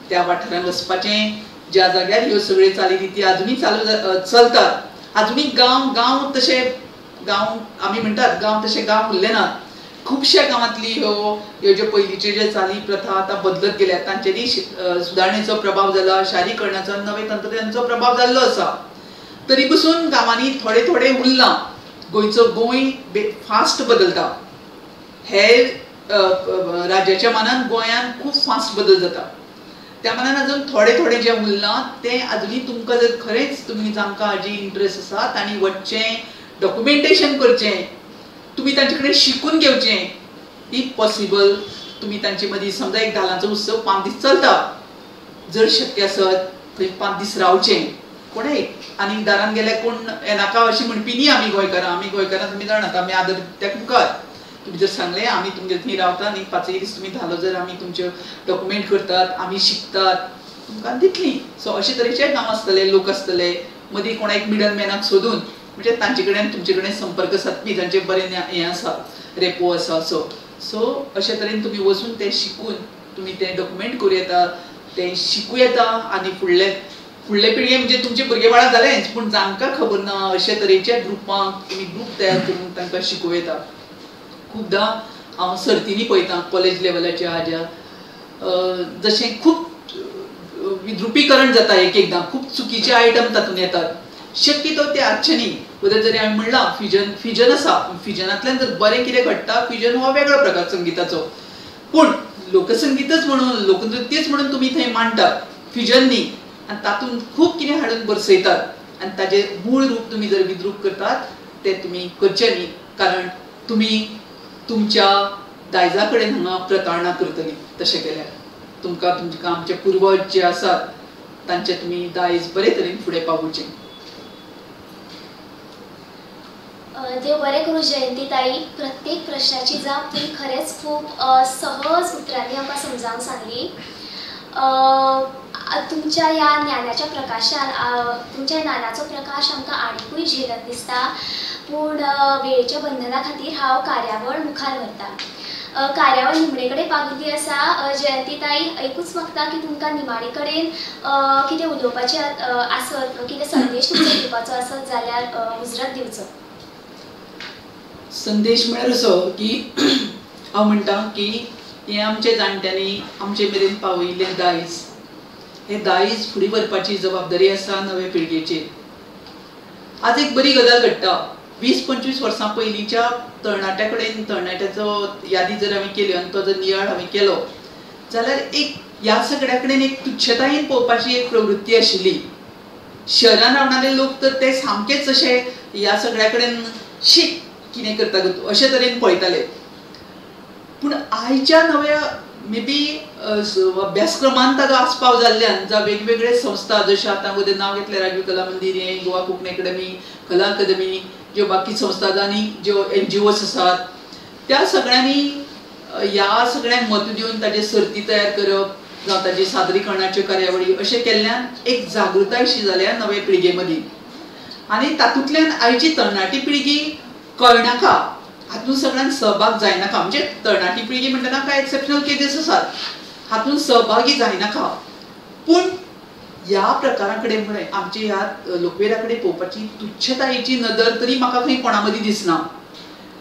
त्या वाठारांत वचपाचें, ज्या जाग्यार ह्यो सगळ्यो चाली आजुनी चलतात. आजुनी गांव तशे गांव आमी म्हणटात गांव तशे गांव उरले नात. खुबश्या गांवांतली ह्यो ज्यो पयलींच्यो ज्यो चाली प्रथा आतां बदलत गेल्यात, तांचेरय सुदारणेचो प्रभाव जाला, शारीकरणाचो नवे तंत्रज्ञानाचो प्रभाव जाल्लो आसा. तरी पसून गांवांनी थोडे उरला. गोंय फास्ट बदलता. हेर राज्याच्या मानान गोंयान खूब फास्ट बदल जाता. त्या मानान अजून थोडे जे उरला ते अजुनी तुमकां जर खरेंच तुमी जांकां हाजी इंट्रस्ट आसा तांणी वचचें, डॉक्युमेंटेशन करचें, तुमी तांचे कडेन शिकून घेवचें. इफ पॉसिबल तुमी तांचे मदीं समजा एक धालांचो उत्सव 5 दीस चलता, जर शक्य आसत थंय 5 दीस रावचें. कोणें आनी दारान गेल्यार कोण येनाका अशें म्हणपी न्ही आमी गोंयकारां तुमी जाणात, आमी आदर त्या मुखार. तुम्ही जर सांगलें आमी तुमचे थंय रावता आनी 5 दीस तुमी धालो जर आमी तुमचे डॉक्युमेंट करतात, आमी शिकतात, तुमकां दितली. सो अशे तरेचे गांव आसतले, लोक आसतले. मदीं कोणा एक मिडल मॅनाक सोदून म्हणजे तांचे कडेन तुमचे कडेन संपर्क सादपी, तांचे बरें हें आसा, रेपो आसा. सो अशे तरेन तुमी वचून तें शिकून तुमी तें डॉक्युमेंट करूं येता, तें शिकूं येता. आनी फुडले पिळगे म्हणजे तुमचे भुरगे बाळा जालेंच, पूण जांकां खबर ना अशे तरेच्या ग्रुपांक तुमी ग्रूप तयार करून तांकां शिकोव येता. खूबदां हांव सर्तींनी पळयतां कॉलेज लेवलाच्या हाज्या, जशें खूब विद्रुपीकरण जाता, एकदां खूब चुकीचे आयटम तातूंत येतात. शक्यतो ते आसचे न्ही. वदर जरी हांवें म्हणलां फ्युजन आसा, फ्युजनांतल्यान जर बरें कितें घडटा, फ्युजन हो वेगळो प्रकार संगीताचो. पूण लोकसंगीतच म्हणून, लोकनृत्यच म्हणून तुमी थंय मांडटात, फ्युजन न्ही. आनी तातूंत खूब कितें हाडून बरसयतात आनी ताजें मूळ रूप तुमी जर विद्रूप करतात तें तुमी करचें न्ही. कारण तुमी तुमच्या दायजा कडेन हांगा प्रतारणा करतली. तशें केल्यार तुमकां आमचे पुर्वज जे आसात तांचे तुमी दायज बरे तरेन फुडें पावोवचें. देव बरें करूं जयंती ताई. प्रत्येक प्रश्नाची जाप तुम्ही खरेंच खूब सहज उतरांनी आमकां समजावून सांगली. तुमच्या ह्या ज्ञानाच्या प्रकाशान तुमच्या ज्ञानाचो प्रकाश आमकां आनिकूय झेलत दिसता. पूण वेळेच्या बंधना खातीर हांव कार्यावळ मुखार व्हरतां. कार्यावळ निमणे कडेन पाविल्ली आसा. जयंती ताई, एकूच मागता की तुमकां निमाणे कडेन कितें उलोवपाचें आसत, कितें संदेश तुमचो दिवपाचो आसत जाल्यार उजरत दिवचो. संदेश म्हळ्यार असो की हांव म्हणटा की हें आमच्या जाणट्यांनी आमचे मेरेन पावयिल्लें दायज, हें दायज फुडें व्हरपाची जबाबदारी आसा नवे पिळगेचेर. आज एक बरी गजाल घडटा. 20-25 वर्सां पयलींच्या तरणाट्या कडेन तरणाट्याचो यादी जर हांवें केल्यो आनी तो जर नियाळ हांवें केलो जाल्यार एक ह्या सगळ्या कडेन एक तुच्छतायेन पळोवपाची एक प्रवृत्ती आशिल्ली. शहरान रावणारे लोक तर ते सामकेच अशे ह्या सगळ्या कडेन शी कितें करता गो तूं अशे तरेन पळयताले. पूण आयच्या नव्या मे बी अभ्यासक्रमांत ताजो आस्पाव जाल्ल्यान जावं वेगवेगळे संस्था जशें आतां उदें नांव घेतलें राजीव कला मंदिर हें गोवा कोंकणी अकादमी कला अकादमी ज्यो बाकी संस्था आनी ज्यो NGOs आसात त्या सगळ्यांनी ह्या सगळ्यांक मत दिवन ताजे सर्ती तयार करप जावं ताजे सादरीकरणाच्यो कार्यावळी अशें केल्ल्यान एक जागृताय शी जाल्या नवे पिळगे मदीं आनी तातूंतल्यान आयची तरणाटी पिळगी कळनाका हातूंत सगळ्यांक सहभाग जायनाका म्हणजे तरणाटी पिळगी म्हणटना कांय एक्सेप्शनल केसीस आसात हातूंत सहभागी जायनाका पूण ह्या प्रकारा कडेन म्हळ्यार आमचे ह्या लोकवेदा कडेन पळोवपाची तुच्छतायेची नदर तरी म्हाका खंय कोणा मदीं दिसना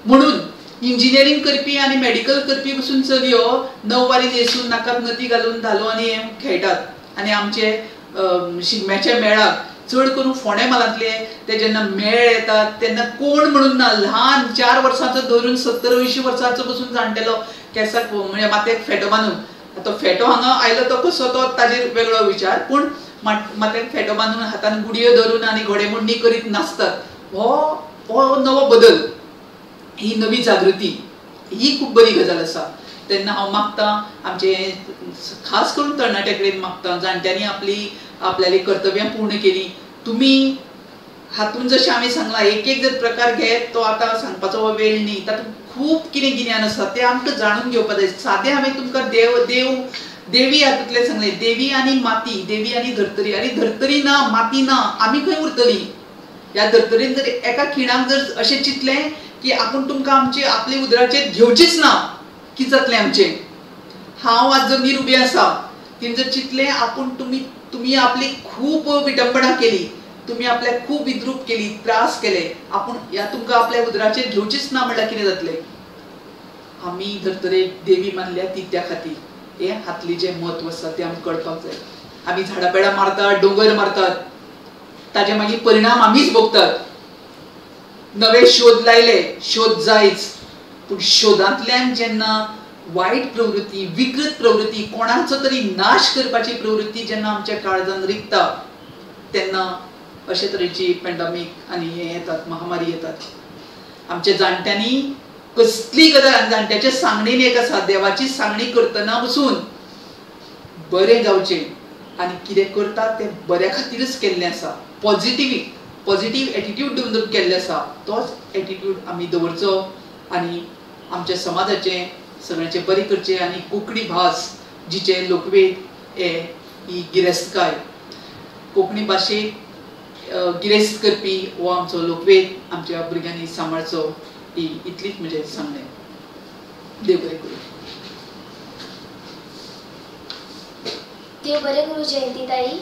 म्हणून इंजिनियरींग करपी आनी मेडिकल करपी पसून चलयो नववारी न्हेसून नाकात नती घालून धालो आनी हें खेळटात आनी आमचे शिगम्याच्या मेळाक चड करून फोंड्या म्हालांतले ते जेन्ना मेळ येतात तेन्ना कोण म्हणून ना ल्हान 4 वर्सांचो धरून 70-80 वर्सांचो पसून जाणटेलो केंसाक म्हणजे माथ्याक फेटो बांदून तो फेटो हांगा आयलो तो कसो तो ताजेर वेगळो विचार पूण माथ्याक फेटो बांदून हातान गुडयो धरून आनी घोडेमोडणी करीत नाचतात हो नवो बदल ही नवी जागृती ही खूब बरी गजाल आसा तेन्ना हांव मागतां आमचे खास करून तरणाट्या कडेन मागतां जाणट्यांनी आपल्याली कर्तव्यां पूर्ण केली तुमी हातून जशें आमी सांगलां एक जर प्रकार घेत तो आतां सांगपाचो वेळ न्ही तातूंत खूब कितें गिन्यान आसा तें आमकां जाणून घेवपाक जाय सादें हांवें तुमकां देवी हातूंतलें सांगलें देवी आनी माती देवी आनी धर्तरी ना माती ना आमी खंय उरतली ह्या धर्तरेन जर एका खिणाक जर अशें चिंतलें की आपूण तुमकां आपले उदराचेर घेवचीच ना कितें जातलें आमचें हांव आज जमनीर उबें आसा तिणें जर चिंतलें आपूण तुमी आपली खूब विटंबना केली तुमी आपल्याक खूब विद्रूप केली त्रास केले आपूण ह्या तुमकां आपल्या उदराचेर घेवचीच ना म्हणल्यार कितें जातलें आमी धर्तरेक देवी मानल्या ती त्या खातीर हें हातलें जें म्हत्व आसा तें आमकां कळपाक जाय आमी झाडां पेडां मारतात दोंगर मारतात ताजे मागीर परिणाम आमीच भोगतात नवे शोध लायले शोध जायच पूण शोधांतल्यान जेन्ना वायट प्रवृत्ती विकृत प्रवृत्ती कोणाचो तरी नाश करपाची प्रवृत्ती जेन्ना आमच्या काळजांत रिगता तेन्ना अशे तरेची पॅन्डेमीक आनी हे येतात महामारी येतात आमच्या जाणट्यांनी कसली गजाल जाणट्याच्या सांगणेन एक आसा देवाची सांगणी करतना पसून बरें जावचें आनी कितें करता तें बऱ्या खातीरच केल्लें आसा पॉझिटीव एटिट्यूड डेव्हलप केल्लें आसा तोच एटिट्यूड आमी दवरचो आनी आमच्या समाजाचें सगळ्यांचें बरें करचें आनी कोंकणी भास जिचे लोकवेद ही गिरेस्तकाय कोंकणी भाशेक गिरेस्त करपी हो आमचो लोकवेद आमच्या भुरग्यांनी सांबाळचो ही इतलीच म्हजें सांगणें देव बरें करूं देव बरें करूं जयंती ताई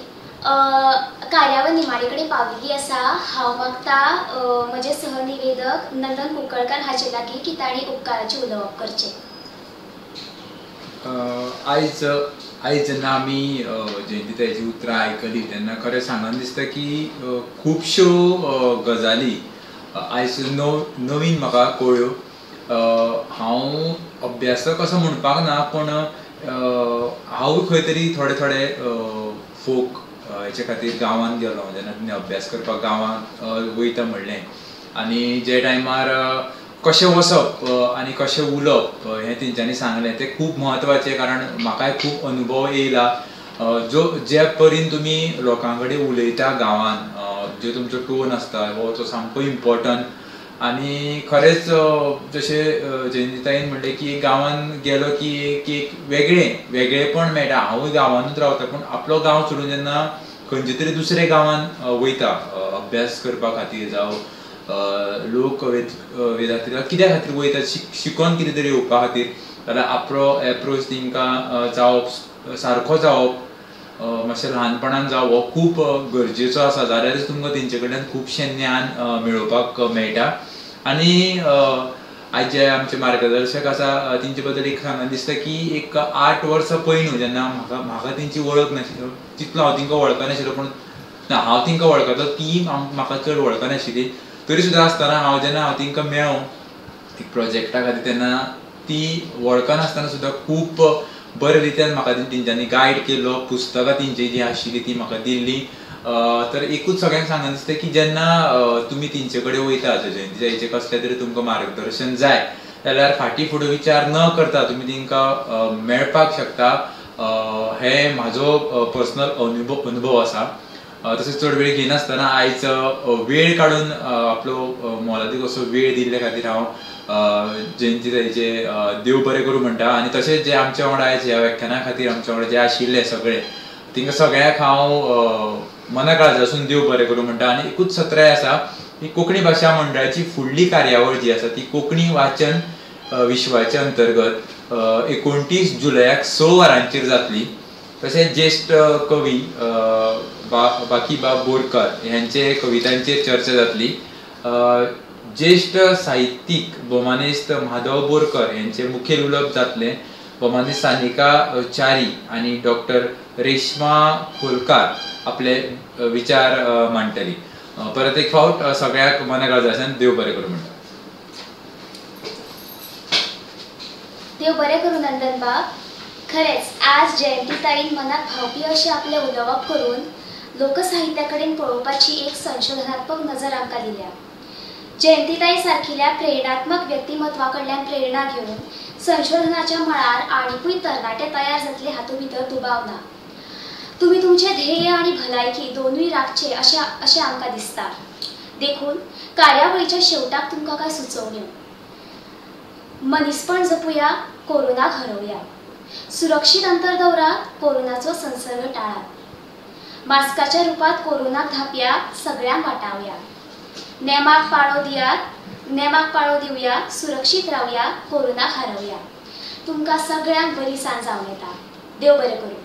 कार्यावळ निमाणे कडेन पाविल्ली आसा हांव मागतां म्हजे सहनिवेदक नंदन कुंकळकार हाचे लागीं की तांणी उपकाराचें उलोवप करचें आयज जेन्ना आमी जयंती ताईची उतरां आयकली तेन्ना खरें सांगन दिसता की खुबश्यो गजाली आयज नवीन म्हाका कळ्ळ्यो हांव अभ्यासक असो म्हणपाक ना पूण हांव खंय तरी थोडे फोक हेचे खातीर गांवांत गेलो जेन्ना अभ्यास करपाक गांवांत वयता म्हणलें आनी जे टायमार कशें वचप आनी कशें उलोवप हें तेंच्यांनी सांगलें तें खूब म्हत्वाचें कारण म्हाकाय खूब अनुभव येयला ज्या परीन तुमी लोकां कडेन उलयता गांवांत जो तुमचो टोन आसता हो तो सामको इम्पॉर्टंट आनी खरेंच जशें जयंतीताईन म्हणलें की गांवांत गेलो की एक वेगळेपण मेळटा हांवूय गांवांतूच रावता पूण आपलो गांव सोडून जेन्ना खंयचे तरी दुसऱ्या गांवांत वयता अभ्यास करपा खातीर जावं लोक वेदा खातीर कित्या खातीर वयता शिकोन कितें तरी येवपा खातीर जाल्यार आपलो एप्रोच तेंकां जावप सारको जावप मातशें ल्हानपणान जावप हो खूब गरजेचो आसा जाल्यारच तुमकां तेंचे कडल्यान खुबशें ज्ञान मेळोवपाक मेळटा आनी आयज जे आमचे मार्गदर्शक आसा तेंचे बद्दल एक सांगन दिसता की एक 8 वर्सां पयलू जेन्ना म्हाका तेंची वळख नाशिल्लो तितलो हांव तेंकां वळखनाशिल्लो पूण हांव तेंकां वळखता ती म्हाका चड वळखनाशिल्ली तरी सुद्दां आसतना जेन्ना हांव तेंकां मेळ्ळो एक प्रोजेक्टा खातीर तेन्ना ती वळखनासतना सुद्दां खूब बरे रितीन म्हाका तेंच्यांनी गायड केलो पुस्तकां तेंची जी आशिल्ली ती म्हाका दिल्ली तर एकूच सगळ्यांक सांगन दिसता की जेन्ना तुमी तेंचे कडेन वयता जयंती कसलें तरी तुमकां मार्गदर्शन जाय जाल्यार फाटीं फुडें विचार न करता तुमी तेंकां मेळपाक शकता हे म्हाजो पर्सनल अनुभव आसा. तशेंच चड वेळ घेयनासतना आयज वेळ काडून आपलो मोलादीक असो वेळ दिल्ले खातीर हांव जयंतीताईचे देव बरें करूं म्हणटा. आनी तशेंच जे आमच्या वांगडा आयज ह्या व्याख्याना खातीर आमच्या वांगडा जे आशिल्ले सगळे तिंका सगळ्याक हांव मना काळजासून देव बरें करूं म्हणटा. आनी एकूच सत्राय आसा की कोंकणी भाशा मंडळाची फुडली कार्यावळ जी आसा ती कोंकणी वाचन विश्वाच्या अंतर्गत 29 जुलयाक 6 वरांचेर जातली. तशेंच ज्येष्ठ कवी बाकीबाब बोरकार ह्यांचे कवितांचेर चर्चा जातली. ज्येष्ठ साहित्यीक भोमानेस्त माधव बोरकर यांचे मुखेल उलोवप जातले. भोमानेस्त सानिका च्यारी आनी डॉक्टर रेश्मा खोलकार आपले विचार मांडटली. परत एक फावट सगळ्याक मना काळजासान देव बरें करूं म्हणटा. देव बरें करूं नंदन बाब. खरेंच आज जयंतीताईन मनाक भावपी अशें आपले उलोवप करून लोकसाहित्या कडेन पळोवपाची एक संशोधनात्मक नजर आमकां दिल्या. जयंतीताई सारकिल्या प्रेरणात्मक व्यक्तिमत्वा कडल्यान प्रेरणा घेवन संशोधनाच्या मळार आनीकूय तरणाटे तयार जातले हातूंत भितर दुबाव ना. तुमी तुमचे ध्येय आनी भलायकी दोनूय राखचे अशें आमकां दिसता. देखून कार्यावळीच्या शेवटाक तुमकां कांय सुचोवण्यो. मनीसपण जपुया, कोरोनाक हरवया. सुरक्षीत अंतर दवरात, कोरोनाचो संसर्ग टाळात. मास्काच्या रुपात कोरोनाक धापया, सगळ्यांक वाटावया. नेमाक पाळो दिवया, सुरक्षीत रावया, कोरोनाक हरवया. तुमकां सगळ्यांक बरी सांज जावं येता. देव बरें करूं.